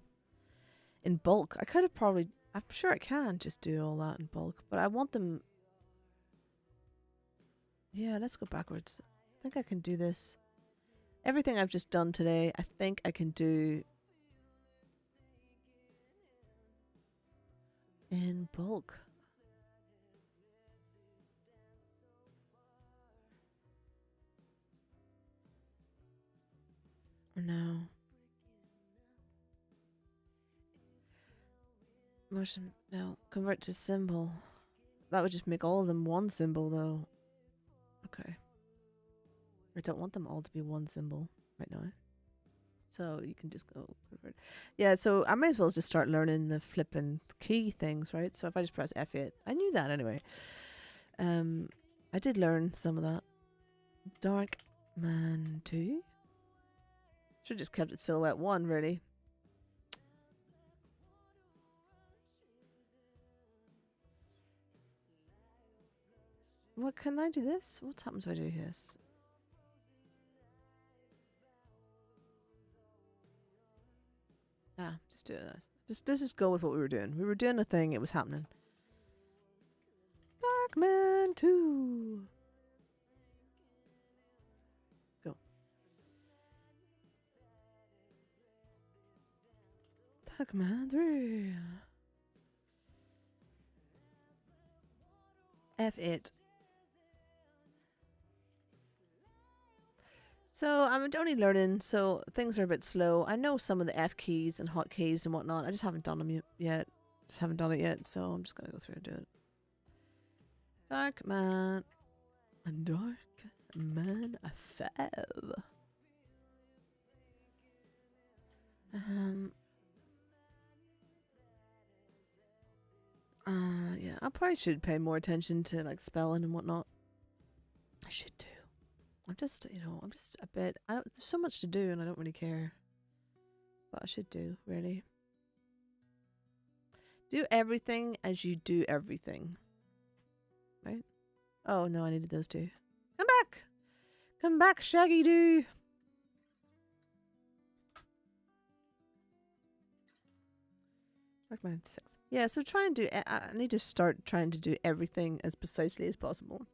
in bulk. I could have probably, I'm sure I can just do all that in bulk, but I want them, yeah, let's go backwards. I think I can do this. Everything I've just done today, I think I can do in bulk. Or no. Motion, no. Convert to symbol. That would just make all of them one symbol, though. Okay. I don't want them all to be one symbol right now. So you can just go convert. Yeah, so I might as well just start learning the flipping key things, right? So if I just press F8, I knew that anyway. I did learn some of that. Dark Man 2. Should have just kept it Silhouette 1, really. What, can I do this? What happens if I do this? Ah, just do that. Just let's just go with what we were doing. We were doing a thing, it was happening. Darkman 2. Go. Darkman 3. F8. So I'm only learning, so things are a bit slow. I know some of the F keys and hotkeys and whatnot. I just haven't done them yet. Just haven't done it yet, so I'm just gonna go through and do it. Dark Man. A Dark Man 5. Yeah, I probably should pay more attention to like spelling and whatnot. I should do. I'm just, I'm just a bit. There's so much to do, and I don't really care. But I should do, really. Do everything as you do everything. Right? Oh no, I needed those two. Come back! Come back, Shaggy Doo! Darkman 6. Yeah, so try and do. I need to start trying to do everything as precisely as possible.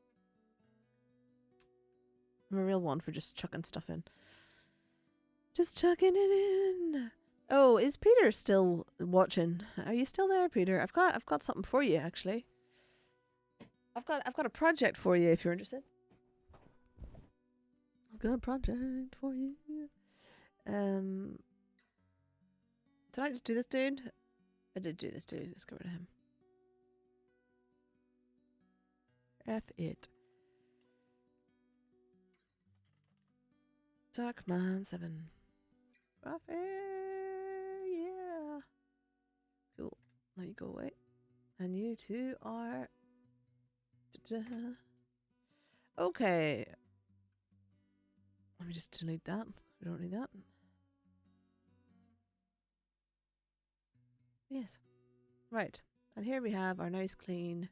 I'm a real one for just chucking stuff in. Just chucking it in. Oh, is Peter still watching? Are you still there, Peter? I've got something for you, actually. I've got a project for you if you're interested. I've got a project for you. Did I just do this dude? I did do this dude. Let's get rid of him. F8. Darkman 7. Rafael, yeah. Cool. Now you go away. And you two are... Da-da. Okay. Let me just delete that. We don't need that. Yes. Right. And here we have our nice clean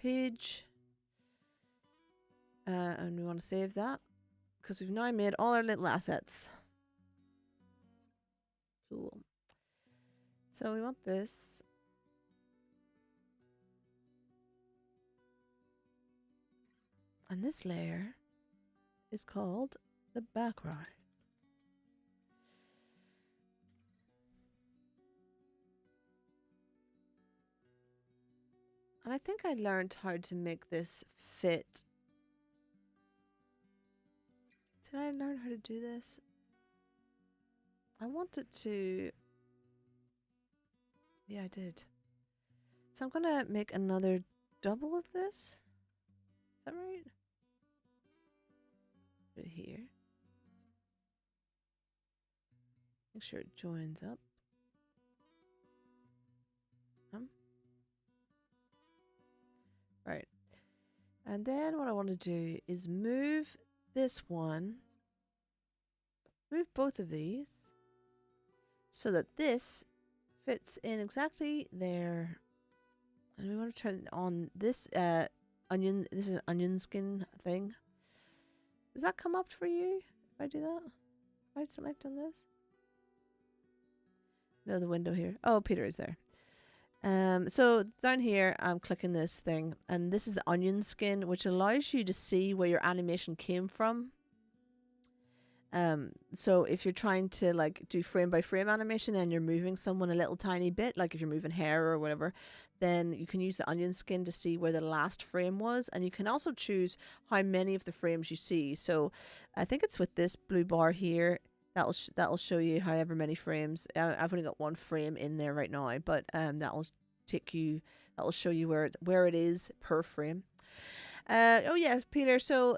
page. And we want to save that. Because we've now made all our little assets. Cool. So we want this. And this layer is called the background. And I think I learned how to make this fit. Did I learn how to do this? I wanted to... Yeah, I did. So I'm gonna make another double of this. Is that right? Put it here. Make sure it joins up. Right. And then what I want to do is move this one. Move both of these. So that this fits in exactly there. And we want to turn on this onion. This is an onion skin thing. Does that come up for you if I do that? If I select on this? No, the window here. Oh, Peter is there. So down here, I'm clicking this thing, and this is the onion skin, which allows you to see where your animation came from. So if you're trying to like do frame by frame animation and you're moving someone a little tiny bit, like if you're moving hair or whatever, then you can use the onion skin to see where the last frame was, and you can also choose how many of the frames you see. So I think it's with this blue bar here. That'll show you however many frames. I've only got one frame in there right now, but that'll show you where it is per frame. Oh yes, Peter. So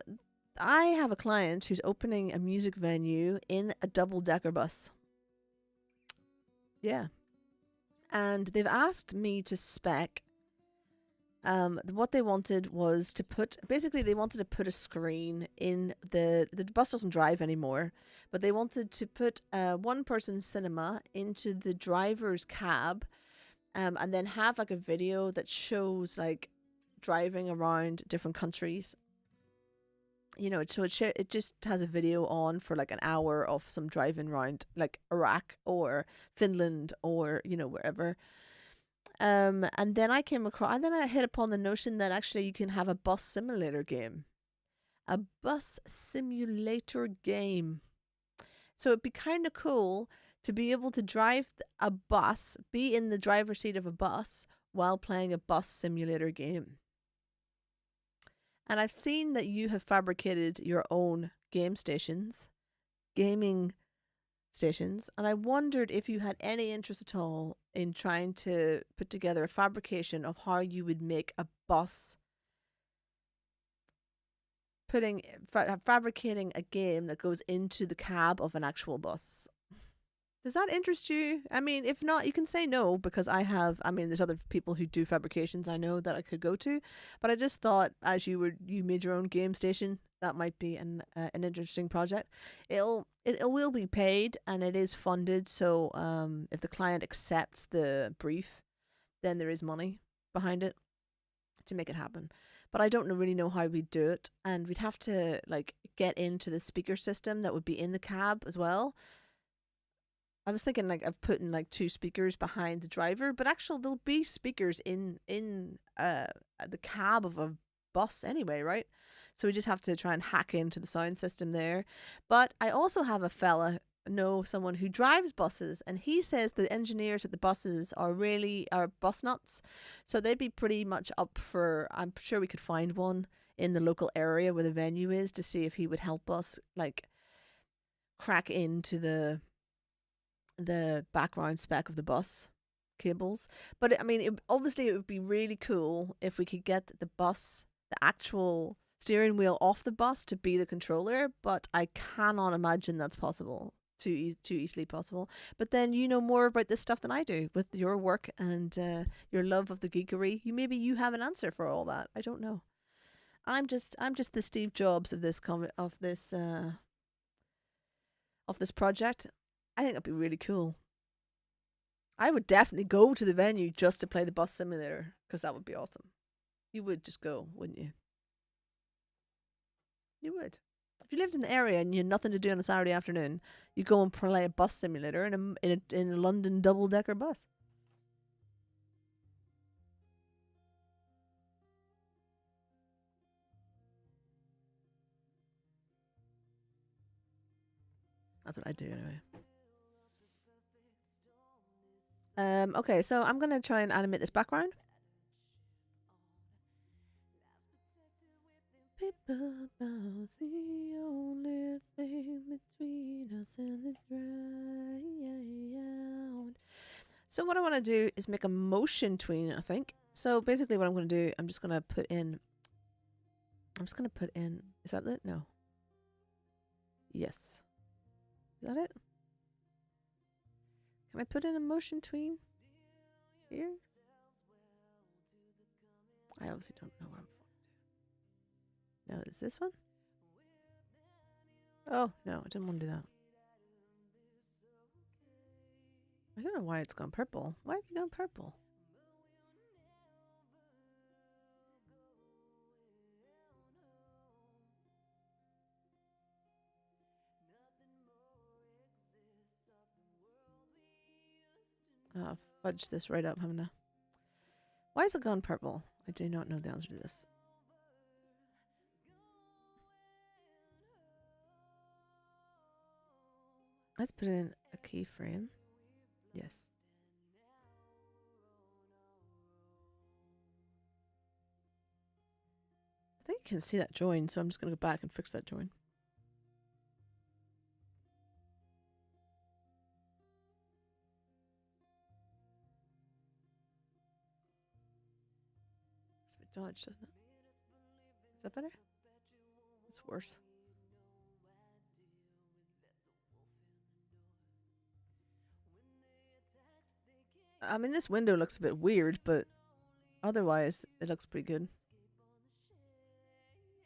I have a client who's opening a music venue in a double-decker bus. Yeah. And they've asked me to spec. What they wanted was to put, basically they wanted to put a screen in the bus doesn't drive anymore, but they wanted to put one person cinema into the driver's cab, and then have like a video that shows like driving around different countries. You know, so it just has a video on for like an hour of some driving around like Iraq or Finland or, you know, wherever. And then I hit upon the notion that actually you can have a bus simulator game. A bus simulator game. So it'd be kind of cool to be able to drive a bus, be in the driver's seat of a bus while playing a bus simulator game. And I've seen that you have fabricated your own gaming stations, and I wondered if you had any interest at all in trying to put together a fabrication of how you would make a bus, fabricating a game that goes into the cab of an actual bus. Does that interest you? I mean, if not, you can say no, because there's other people who do fabrications I know that I could go to, but I just thought as you made your own game station, that might be an interesting project. It will be paid and it is funded, so if the client accepts the brief, then there is money behind it to make it happen. But I don't really know how we'd do it, and we'd have to like get into the speaker system that would be in the cab as well. I was thinking like of putting like 2 speakers behind the driver, but actually there'll be speakers in the cab of a bus anyway, right? So we just have to try and hack into the sound system there. But I also have someone who drives buses, and he says the engineers at the buses are bus nuts. So they'd be pretty much up for, I'm sure we could find one in the local area where the venue is, to see if he would help us like crack into the background spec of the bus cables. But I mean, obviously it would be really cool if we could get the actual steering wheel off the bus to be the controller, but I cannot imagine that's possible, too easily possible. But then you know more about this stuff than I do with your work and your love of the geekery. Maybe you have an answer for all that. I don't know. I'm just the Steve Jobs of this project. I think that'd be really cool. I would definitely go to the venue just to play the bus simulator, because that would be awesome. You would just go, wouldn't you? You would. If you lived in the area and you had nothing to do on a Saturday afternoon, you go and play a bus simulator in a London double-decker bus. That's what I do anyway. Okay, so I'm gonna try and animate this background. Paper bowls, the only thing between us and the ground. So what I want to do is make a motion tween, I think. So basically what I'm going to do, I'm just going to put in, is that it? No. Yes. Is that it? Can I put in a motion tween here? I obviously don't know what I'm doing. No, is this one? Oh, no, I didn't want to do that. I don't know why it's gone purple. Why have you gone purple? fudge this right up, haven't I? Why is it gone purple? I do not know the answer to this. Let's put in a keyframe. Yes. I think you can see that join, so I'm just going to go back and fix that join. It's a bit dodged, doesn't it? Is that better? It's worse. I mean, this window looks a bit weird, but otherwise, it looks pretty good.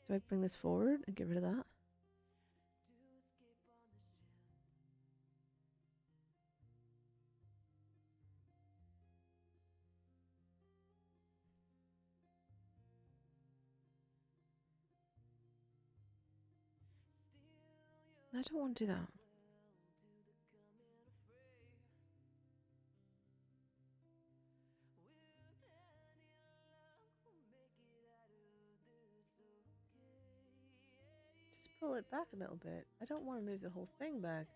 Do I bring this forward and get rid of that? I don't want to do that. Just pull it back a little bit. I don't want to move the whole thing back.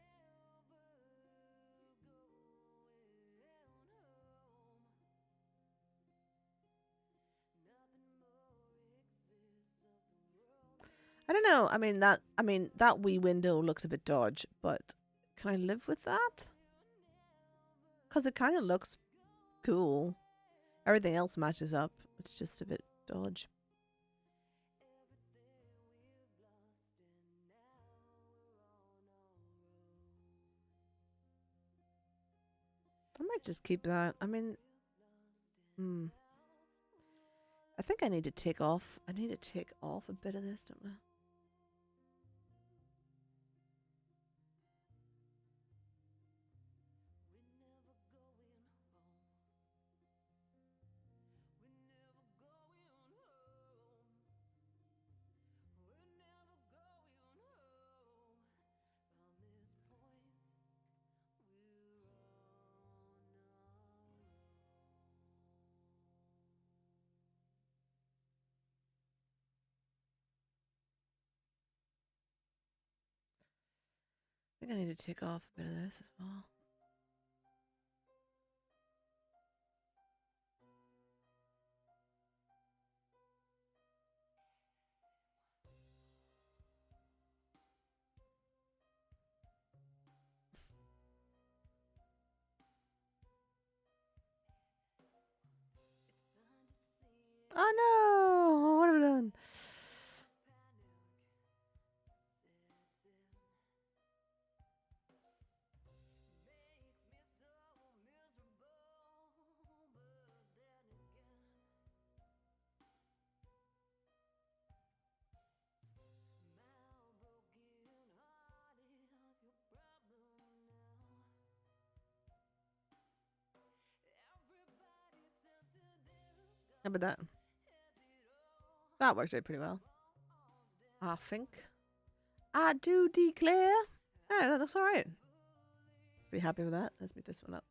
I don't know. I mean that wee window looks a bit dodge, but can I live with that? Cause it kind of looks cool. Everything else matches up. It's just a bit dodge. I might just keep that. I mean, I think I need to take off. I need to take off a bit of this, don't I? I think I need to take off a bit of this as well. Oh no! What have I done? How about that? That worked out pretty well. I think. I do declare. Yeah, that looks alright. Pretty happy with that. Let's make this one up.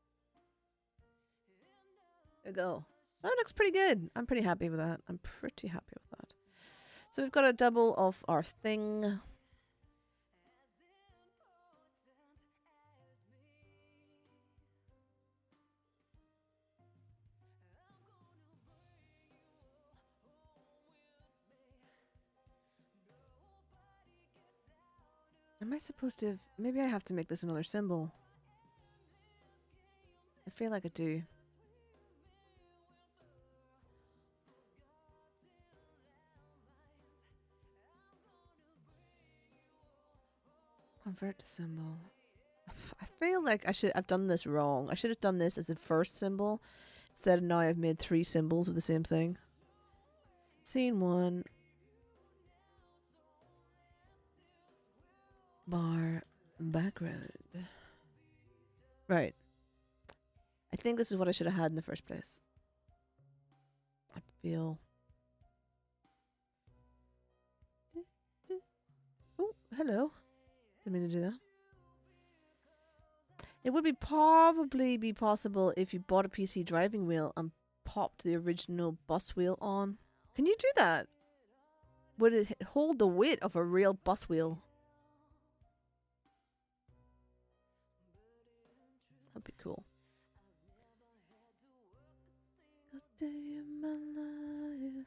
There we go. That looks pretty good. I'm pretty happy with that. I'm pretty happy with that. So we've got a double of our thing. Am I supposed to... Maybe I have to make this another symbol. I feel like I do. Convert to symbol. I feel like I've done this wrong. I should have done this as the first symbol. Instead of now I've made 3 symbols of the same thing. Scene 1. Bar background. Right. I think this is what I should have had in the first place. I feel... Oh, hello. Didn't mean to do that. It would be probably be possible if you bought a PC driving wheel and popped the original bus wheel on. Can you do that? Would it hold the weight of a real bus wheel? That'd be cool. Good day of my life.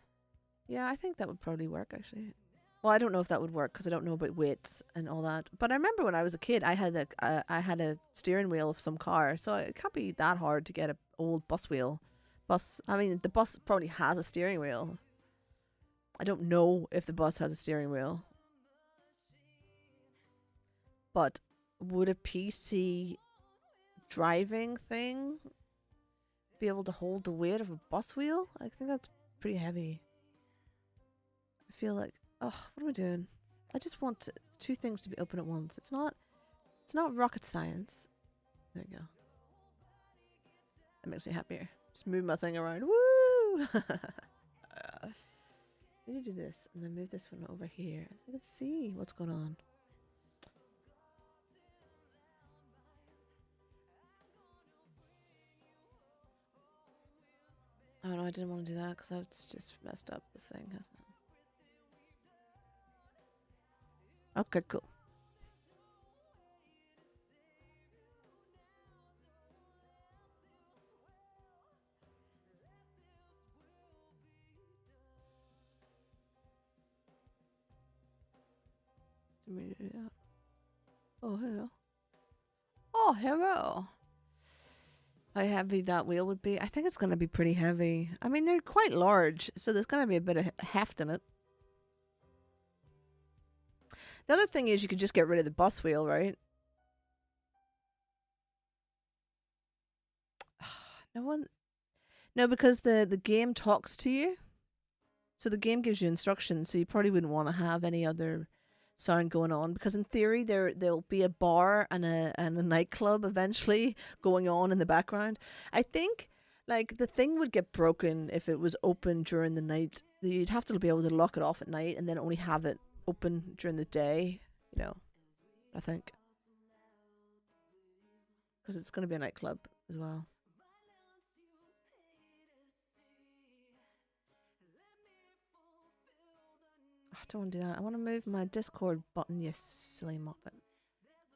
Yeah, I think that would probably work actually. Well, I don't know if that would work because I don't know about weights and all that. But I remember when I was a kid, I had a steering wheel of some car, so it can't be that hard to get an old bus wheel. I mean, the bus probably has a steering wheel. I don't know if the bus has a steering wheel. But would a PC driving thing be able to hold the weight of a bus wheel? I think that's pretty heavy. I feel like, oh, what am I doing? I just want two things to be open at once. It's not rocket science. There we go. That makes me happier. Just move my thing around. Woo! I need to do this and then move this one over here. I can see what's going on. Oh no, I didn't want to do that because that's just messed up the thing, hasn't it? Okay, cool. Didn't mean to do that. Oh, hello. Oh, hello. How heavy that wheel would be? I think it's going to be pretty heavy. I mean, they're quite large, so there's going to be a bit of heft in it. The other thing is you could just get rid of the bus wheel, right? No, because the game talks to you. So the game gives you instructions, so you probably wouldn't want to have any other sound going on, because in theory there'll be a bar and a nightclub eventually going on in the background. I think like the thing would get broken if it was open during the night. You'd have to be able to lock it off at night and then only have it open during the day, you know. I think because it's going to be a nightclub as well. I don't want to do that. I want to move my Discord button, you silly muppet.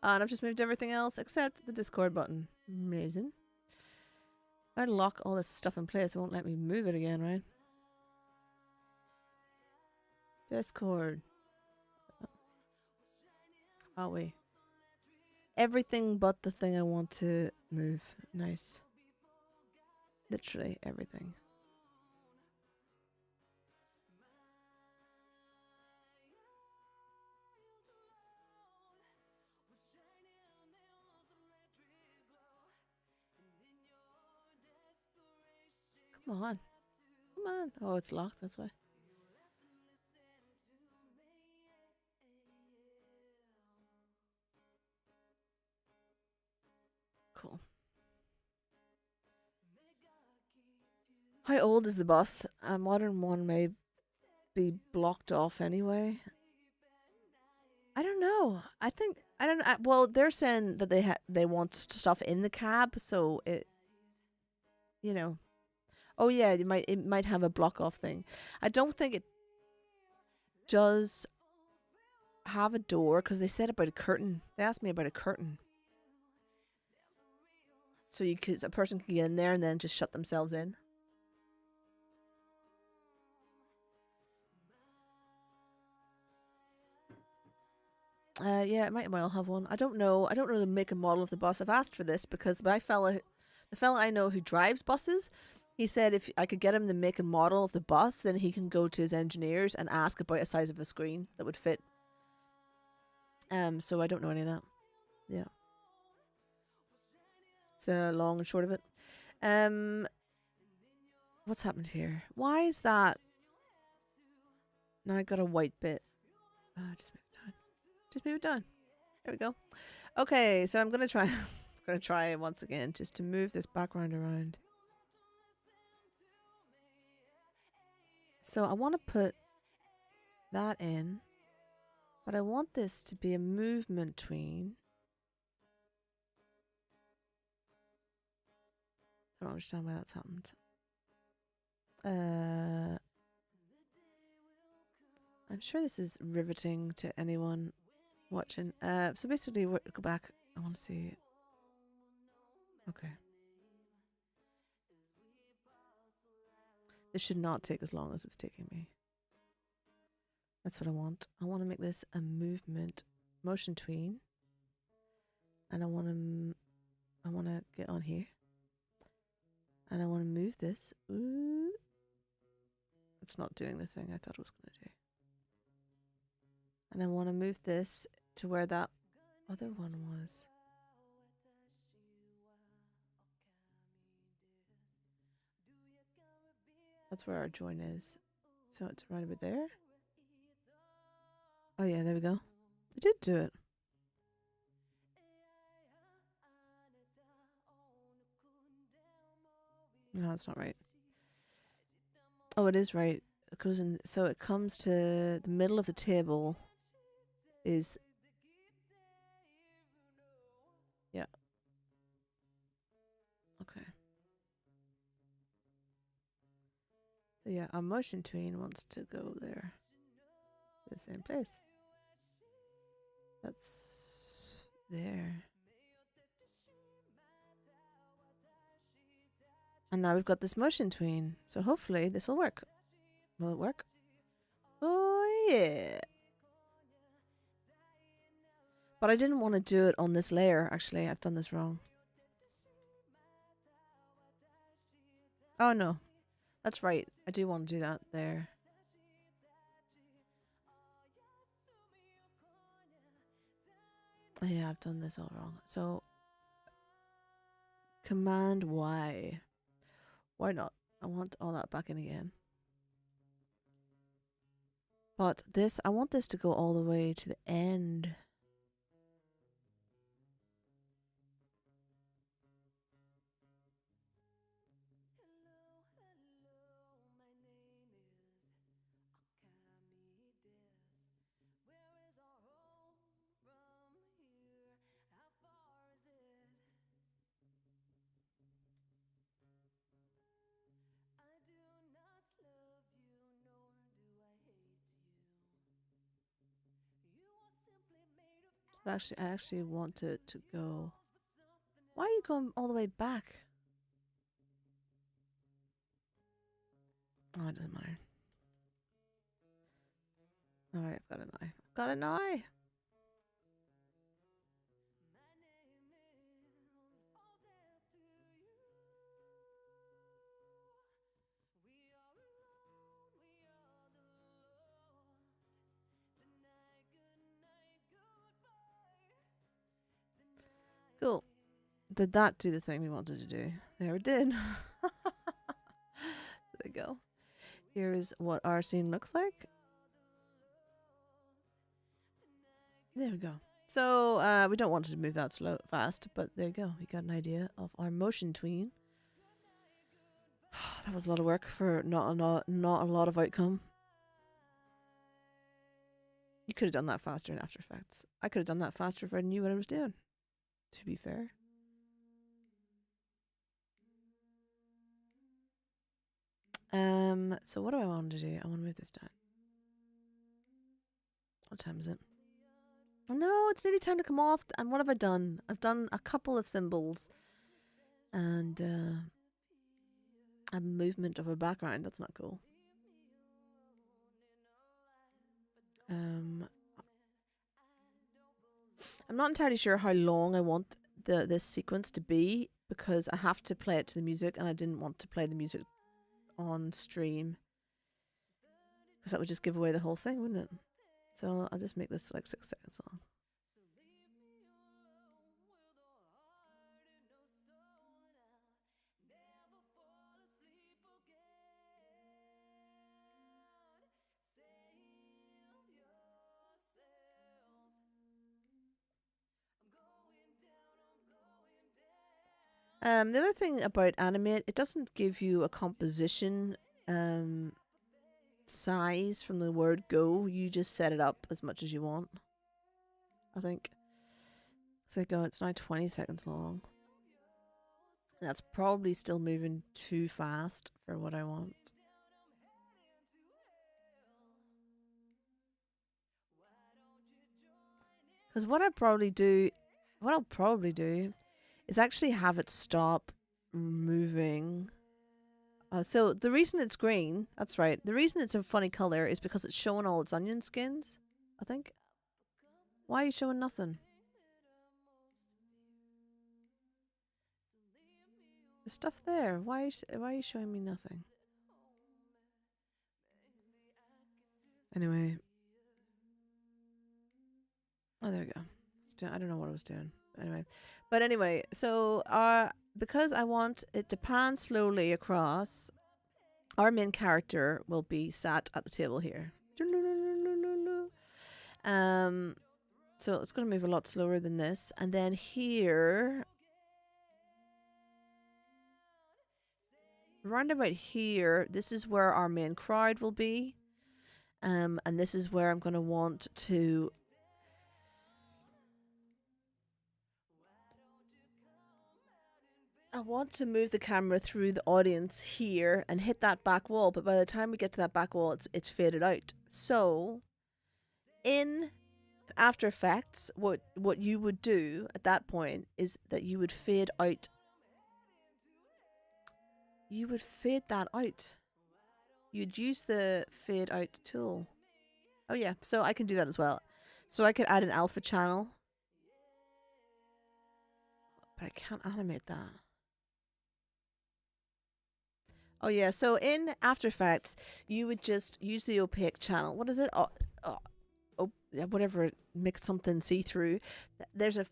And I've just moved everything else except the Discord button. Amazing. If I lock all this stuff in place, it won't let me move it again, right? Discord. Are we? Everything but the thing I want to move. Nice. Literally everything. Come on. Come on. Oh, it's locked, that's why. Cool. How old is the bus? A modern one may be blocked off anyway. I don't know. I think I don't. Well, they're saying that they want stuff in the cab, so it, you know. Oh yeah, it might have a block off thing. I don't think it does have a door because they said about a curtain. They asked me about a curtain, so a person can get in there and then just shut themselves in. Yeah, it might well have one. I don't know. I don't know the make and model of the bus. I've asked for this because the fella I know who drives buses, he said if I could get him the make and model of the bus, then he can go to his engineers and ask about a size of a screen that would fit. So I don't know any of that. Yeah. It's long and short of it. What's happened here? Why is that? Now I got a white bit. Just move it down. Just move it down. There we go. Okay, so I'm gonna try. I'm gonna try it once again, just to move this background around. So I want to put that in, but I want this to be a movement between Don't understand why that's happened. I'm sure this is riveting to anyone watching. So basically, go back. I want to see. Okay. This should not take as long as it's taking me. That's what I want. I want to make this a movement motion tween. And I want to get on here. And I want to move this. Ooh. It's not doing the thing I thought it was going to do. And I want to move this to where that other one was. That's where our join is. So it's right about there. Oh yeah, there we go. I did do it. No, it's not right. Oh, it is right. It goes in. So it comes to the middle of the table. Is yeah. Okay. So yeah, our motion tween wants to go there. The same place. That's there. And now we've got this motion tween. So hopefully this will work. Will it work? Oh yeah. But I didn't want to do it on this layer, actually. I've done this wrong. Oh no. That's right. I do want to do that there. Oh yeah, I've done this all wrong. So Command Y. Why not? I want all that back in again. But this, I want this to go all the way to the end. Actually, I actually want it to go. Why are you going all the way back? Oh, it doesn't matter. Alright, I've got an eye. I've got an eye! Cool. Did that do the thing we wanted to do? There it did. There we go. Here's what our scene looks like. There we go. So we don't want to move that fast, but there you go. We got an idea of our motion tween. That was a lot of work for not a lot of outcome. You could have done that faster in After Effects. I could have done that faster if I knew what I was doing, to be fair. So what do I want to do? I want to move this down. What time is it? Oh no, it's nearly time to come off. And what have I done? I've done a couple of symbols and a movement of a background. That's not cool. I'm not entirely sure how long I want this sequence to be because I have to play it to the music and I didn't want to play the music on stream because that would just give away the whole thing, wouldn't it? So I'll just make this like 6 seconds long. The other thing about Animate, it doesn't give you a composition size from the word go. You just set it up as much as you want, I think. So go, it's now 20 seconds long. That's probably still moving too fast for what I want. Because what I'll probably do is actually have it stop moving. So the reason it's green, that's right. The reason it's a funny color is because it's showing all its onion skins, I think. Why are you showing nothing? The stuff there. Why are you showing me nothing? Anyway. Oh, there we go. I don't know what I was doing. Anyway, so because I want it to pan slowly across, our main character will be sat at the table here. So it's going to move a lot slower than this, and then here, round about here, this is where our main crowd will be, and this is where I'm going to want to. I want to move the camera through the audience here and hit that back wall, but by the time we get to that back wall, it's faded out. So, in After Effects, what you would do at that point is that you would fade out. You would fade that out. You'd use the fade out tool. Oh yeah, so I can do that as well. So I could add an alpha channel, but I can't animate that. Oh yeah, so in After Effects, you would just use the opaque channel. What is it? Whatever, make something see through. There's a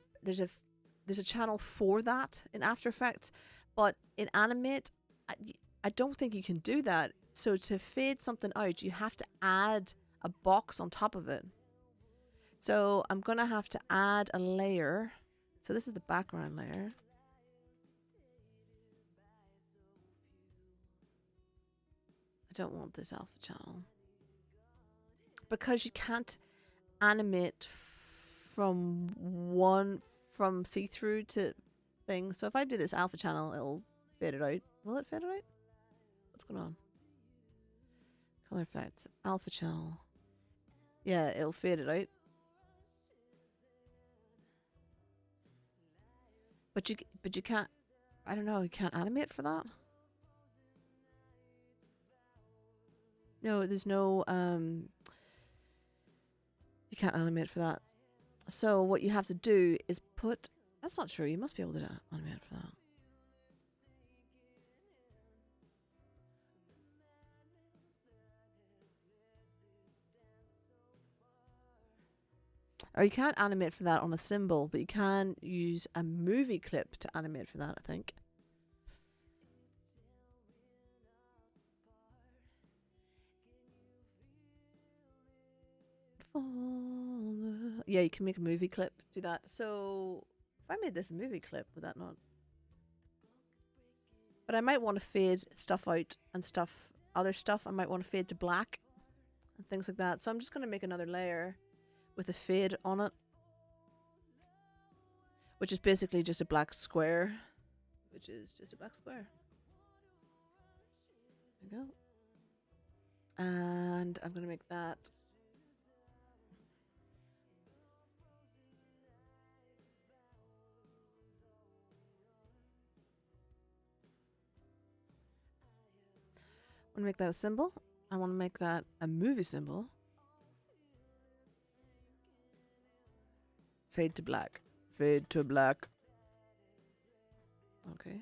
channel for that in After Effects, but in Animate, I don't think you can do that. So to fade something out, you have to add a box on top of it. So I'm gonna have to add a layer. So this is the background layer. I don't want this alpha channel because you can't animate from see-through to thing. So if I do this alpha channel, it'll fade it out. Will it fade it out? What's going on? Color effects, alpha channel. Yeah, it'll fade it out. But you can't. I don't know. You can't animate for that. No, there's no. You can't animate for that. So what you have to do is put. That's not true. You must be able to animate for that. Or you can't animate for that on a symbol, but you can use a movie clip to animate for that, I think. Yeah, you can make a movie clip, do that. So if I made this a movie clip, would that not? But I might want to fade stuff out and other stuff. I might want to fade to black and things like that. So I'm just going to make another layer with a fade on it, which is basically just a black square. There we go. And I'm going to make that. I want to make that a symbol. I want to make that a movie symbol. Fade to black. Fade to black. Okay.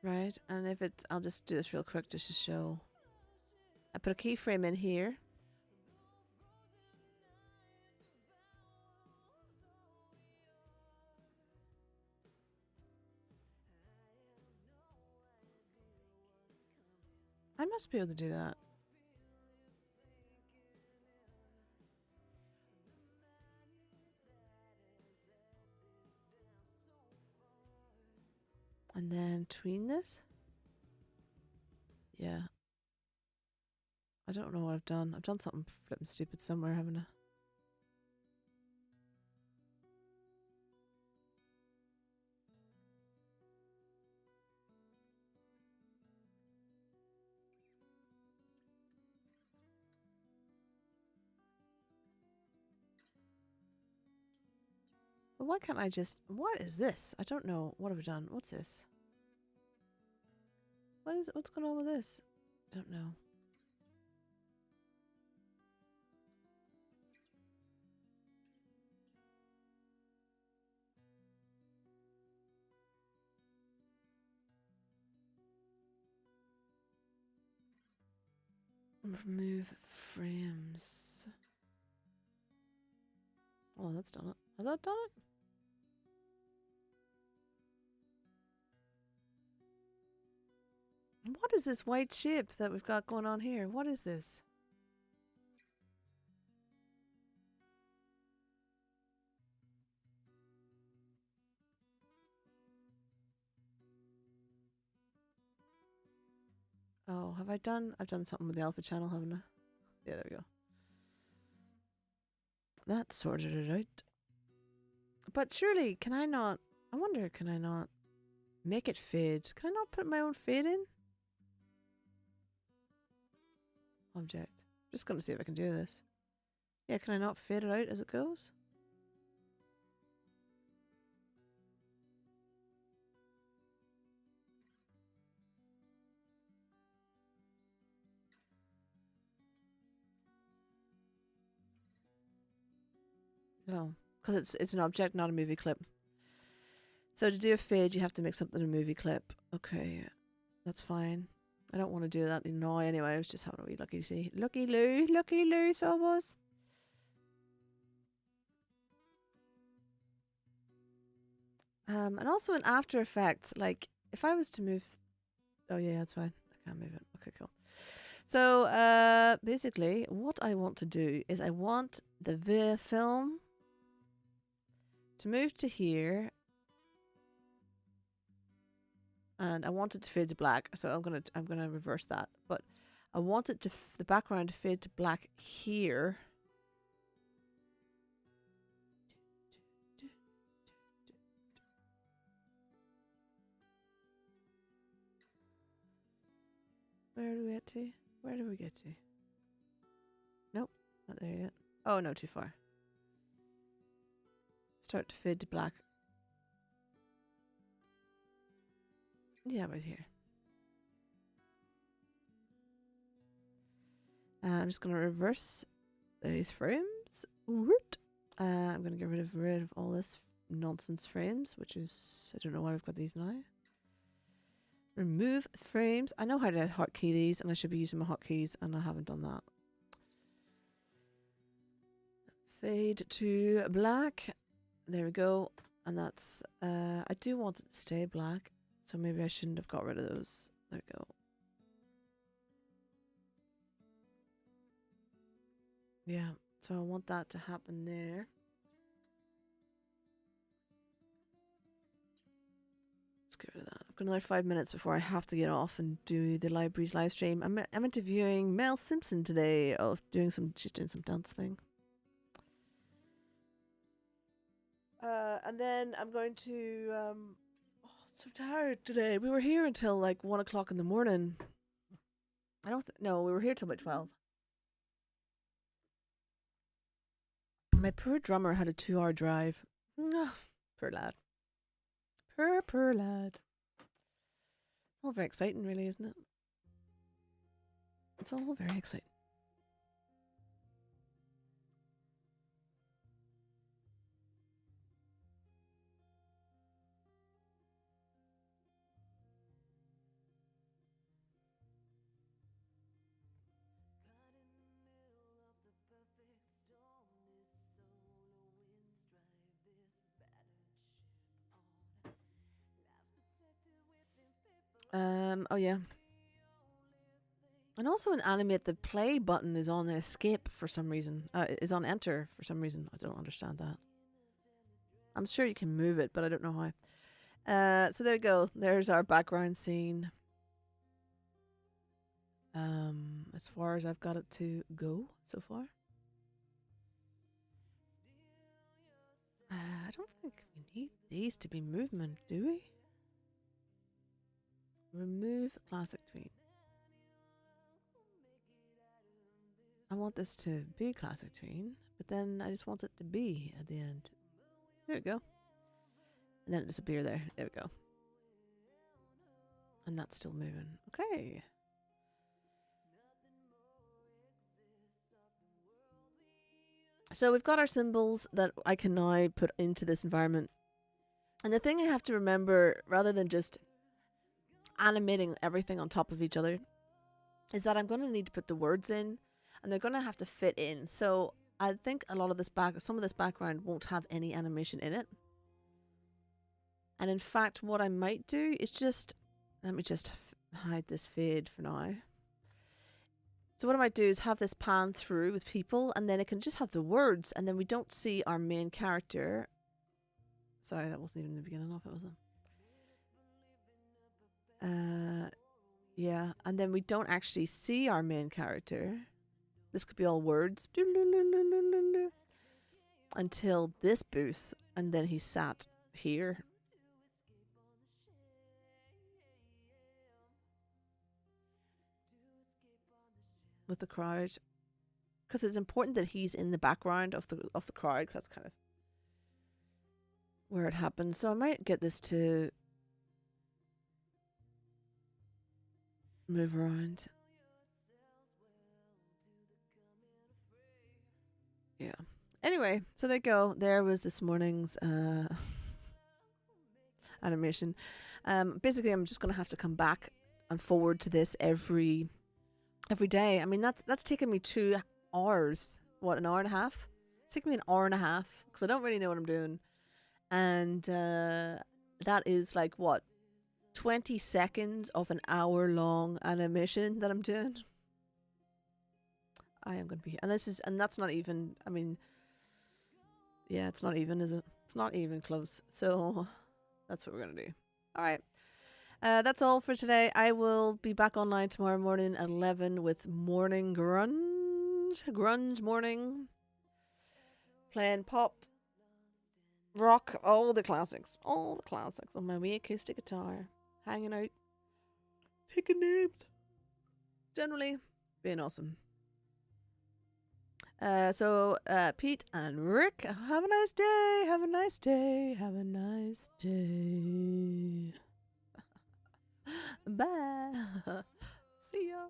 Right, and if it's, I'll just do this real quick just to show. I put a keyframe in here. I must be able to do that. And then tween this. Yeah. I don't know what I've done. I've done something flipping stupid somewhere, haven't I? Why can't I just... What is this? I don't know. What have I done? What's this? What's going on with this? Don't know. Remove frames. Oh, that's done it. Has that done it? What is this white shape that we've got going on here? What is this? Oh, have I done? I've done something with the alpha channel, haven't I? Yeah, there we go. That sorted it out. But surely, can I not... I wonder, can I not make it fade? Can I not put my own fade in? Object. Just gonna see if I can do this. Yeah, can I not fade it out as it goes? No, because it's an object, not a movie clip. So to do a fade, you have to make something a movie clip. Okay, that's fine. I don't want to do that now anyway. I was just having a wee Lucky Lou, so I was. And also in After Effects, like if I was to move, oh yeah, that's fine. I can't move it. Okay, cool. So basically, what I want to do is I want the film to move to here, and I want it to fade to black. So I'm gonna reverse that, but I want it to the background to fade to black here. Where do we get to? Where do we get to? Nope, not there yet. Oh no, too far. Start to fade to black. Yeah, right here. I'm just going to reverse these frames. I'm going to get rid of all this nonsense frames, which is, I don't know why we've got these now. Remove frames. I know how to hotkey these, and I should be using my hotkeys, and I haven't done that. Fade to black. There we go. And that's, I do want it to stay black, so maybe I shouldn't have got rid of those. There we go. Yeah, so I want that to happen there. Let's get rid of that. I've got another 5 minutes before I have to get off and do the library's live stream. I'm interviewing Mel Simpson today of she's doing some dance thing. And then I'm going to, oh, so tired today. We were here until like 1 o'clock in the morning. No, we were here till about 12. My poor drummer had a 2-hour drive. Oh, poor lad. Poor lad. It's all very exciting, really, isn't it? It's all very exciting. Oh yeah. And also in Animate, the play button is on escape for some reason. Is on enter for some reason. I don't understand that. I'm sure you can move it, but I don't know how. So there we go. There's our background scene. As far as I've got it to go so far. I don't think we need these to be movement, do we? Remove classic tween. I want this to be classic tween, but then I just want it to be at the end. There we go. And then it disappear there. There we go. And that's still moving. Okay. So we've got our symbols that I can now put into this environment. And the thing I have to remember, rather than just animating everything on top of each other, is that I'm going to need to put the words in, and they're going to have to fit in. So I think a lot of this some of this background won't have any animation in it. And in fact, what I might do is just, let me just hide this fade for now. So what I might do is have this pan through with people, and then it can just have the words, and then we don't see our main character. Sorry, that wasn't even the beginning of it, was it? Yeah, and then we don't actually see our main character. This could be all words. Until this booth, and then he sat here. With the crowd, because it's important that he's in the background of the crowd, because that's kind of where it happens. So I might get this to move around. Yeah. Anyway, so there you go. There was this morning's animation. Basically, I'm just gonna have to come back and forward to this every day. I mean, that's taken me 2 hours. What, an hour and a half? It's taken me an hour and a half because I don't really know what I'm doing. And that is like, what, 20 seconds of an hour-long animation that I'm doing. I am going to be... And that's not even... I mean... Yeah, it's not even, is it? It's not even close. So that's what we're going to do. All right. That's all for today. I will be back online tomorrow morning at 11 with Morning Grunge. Grunge morning. Playing pop, rock, all the classics. All the classics on my wee acoustic guitar. Hanging out. Taking names. Generally being awesome. So Pete and Rick, have a nice day. Have a nice day. Have a nice day. Bye. See ya.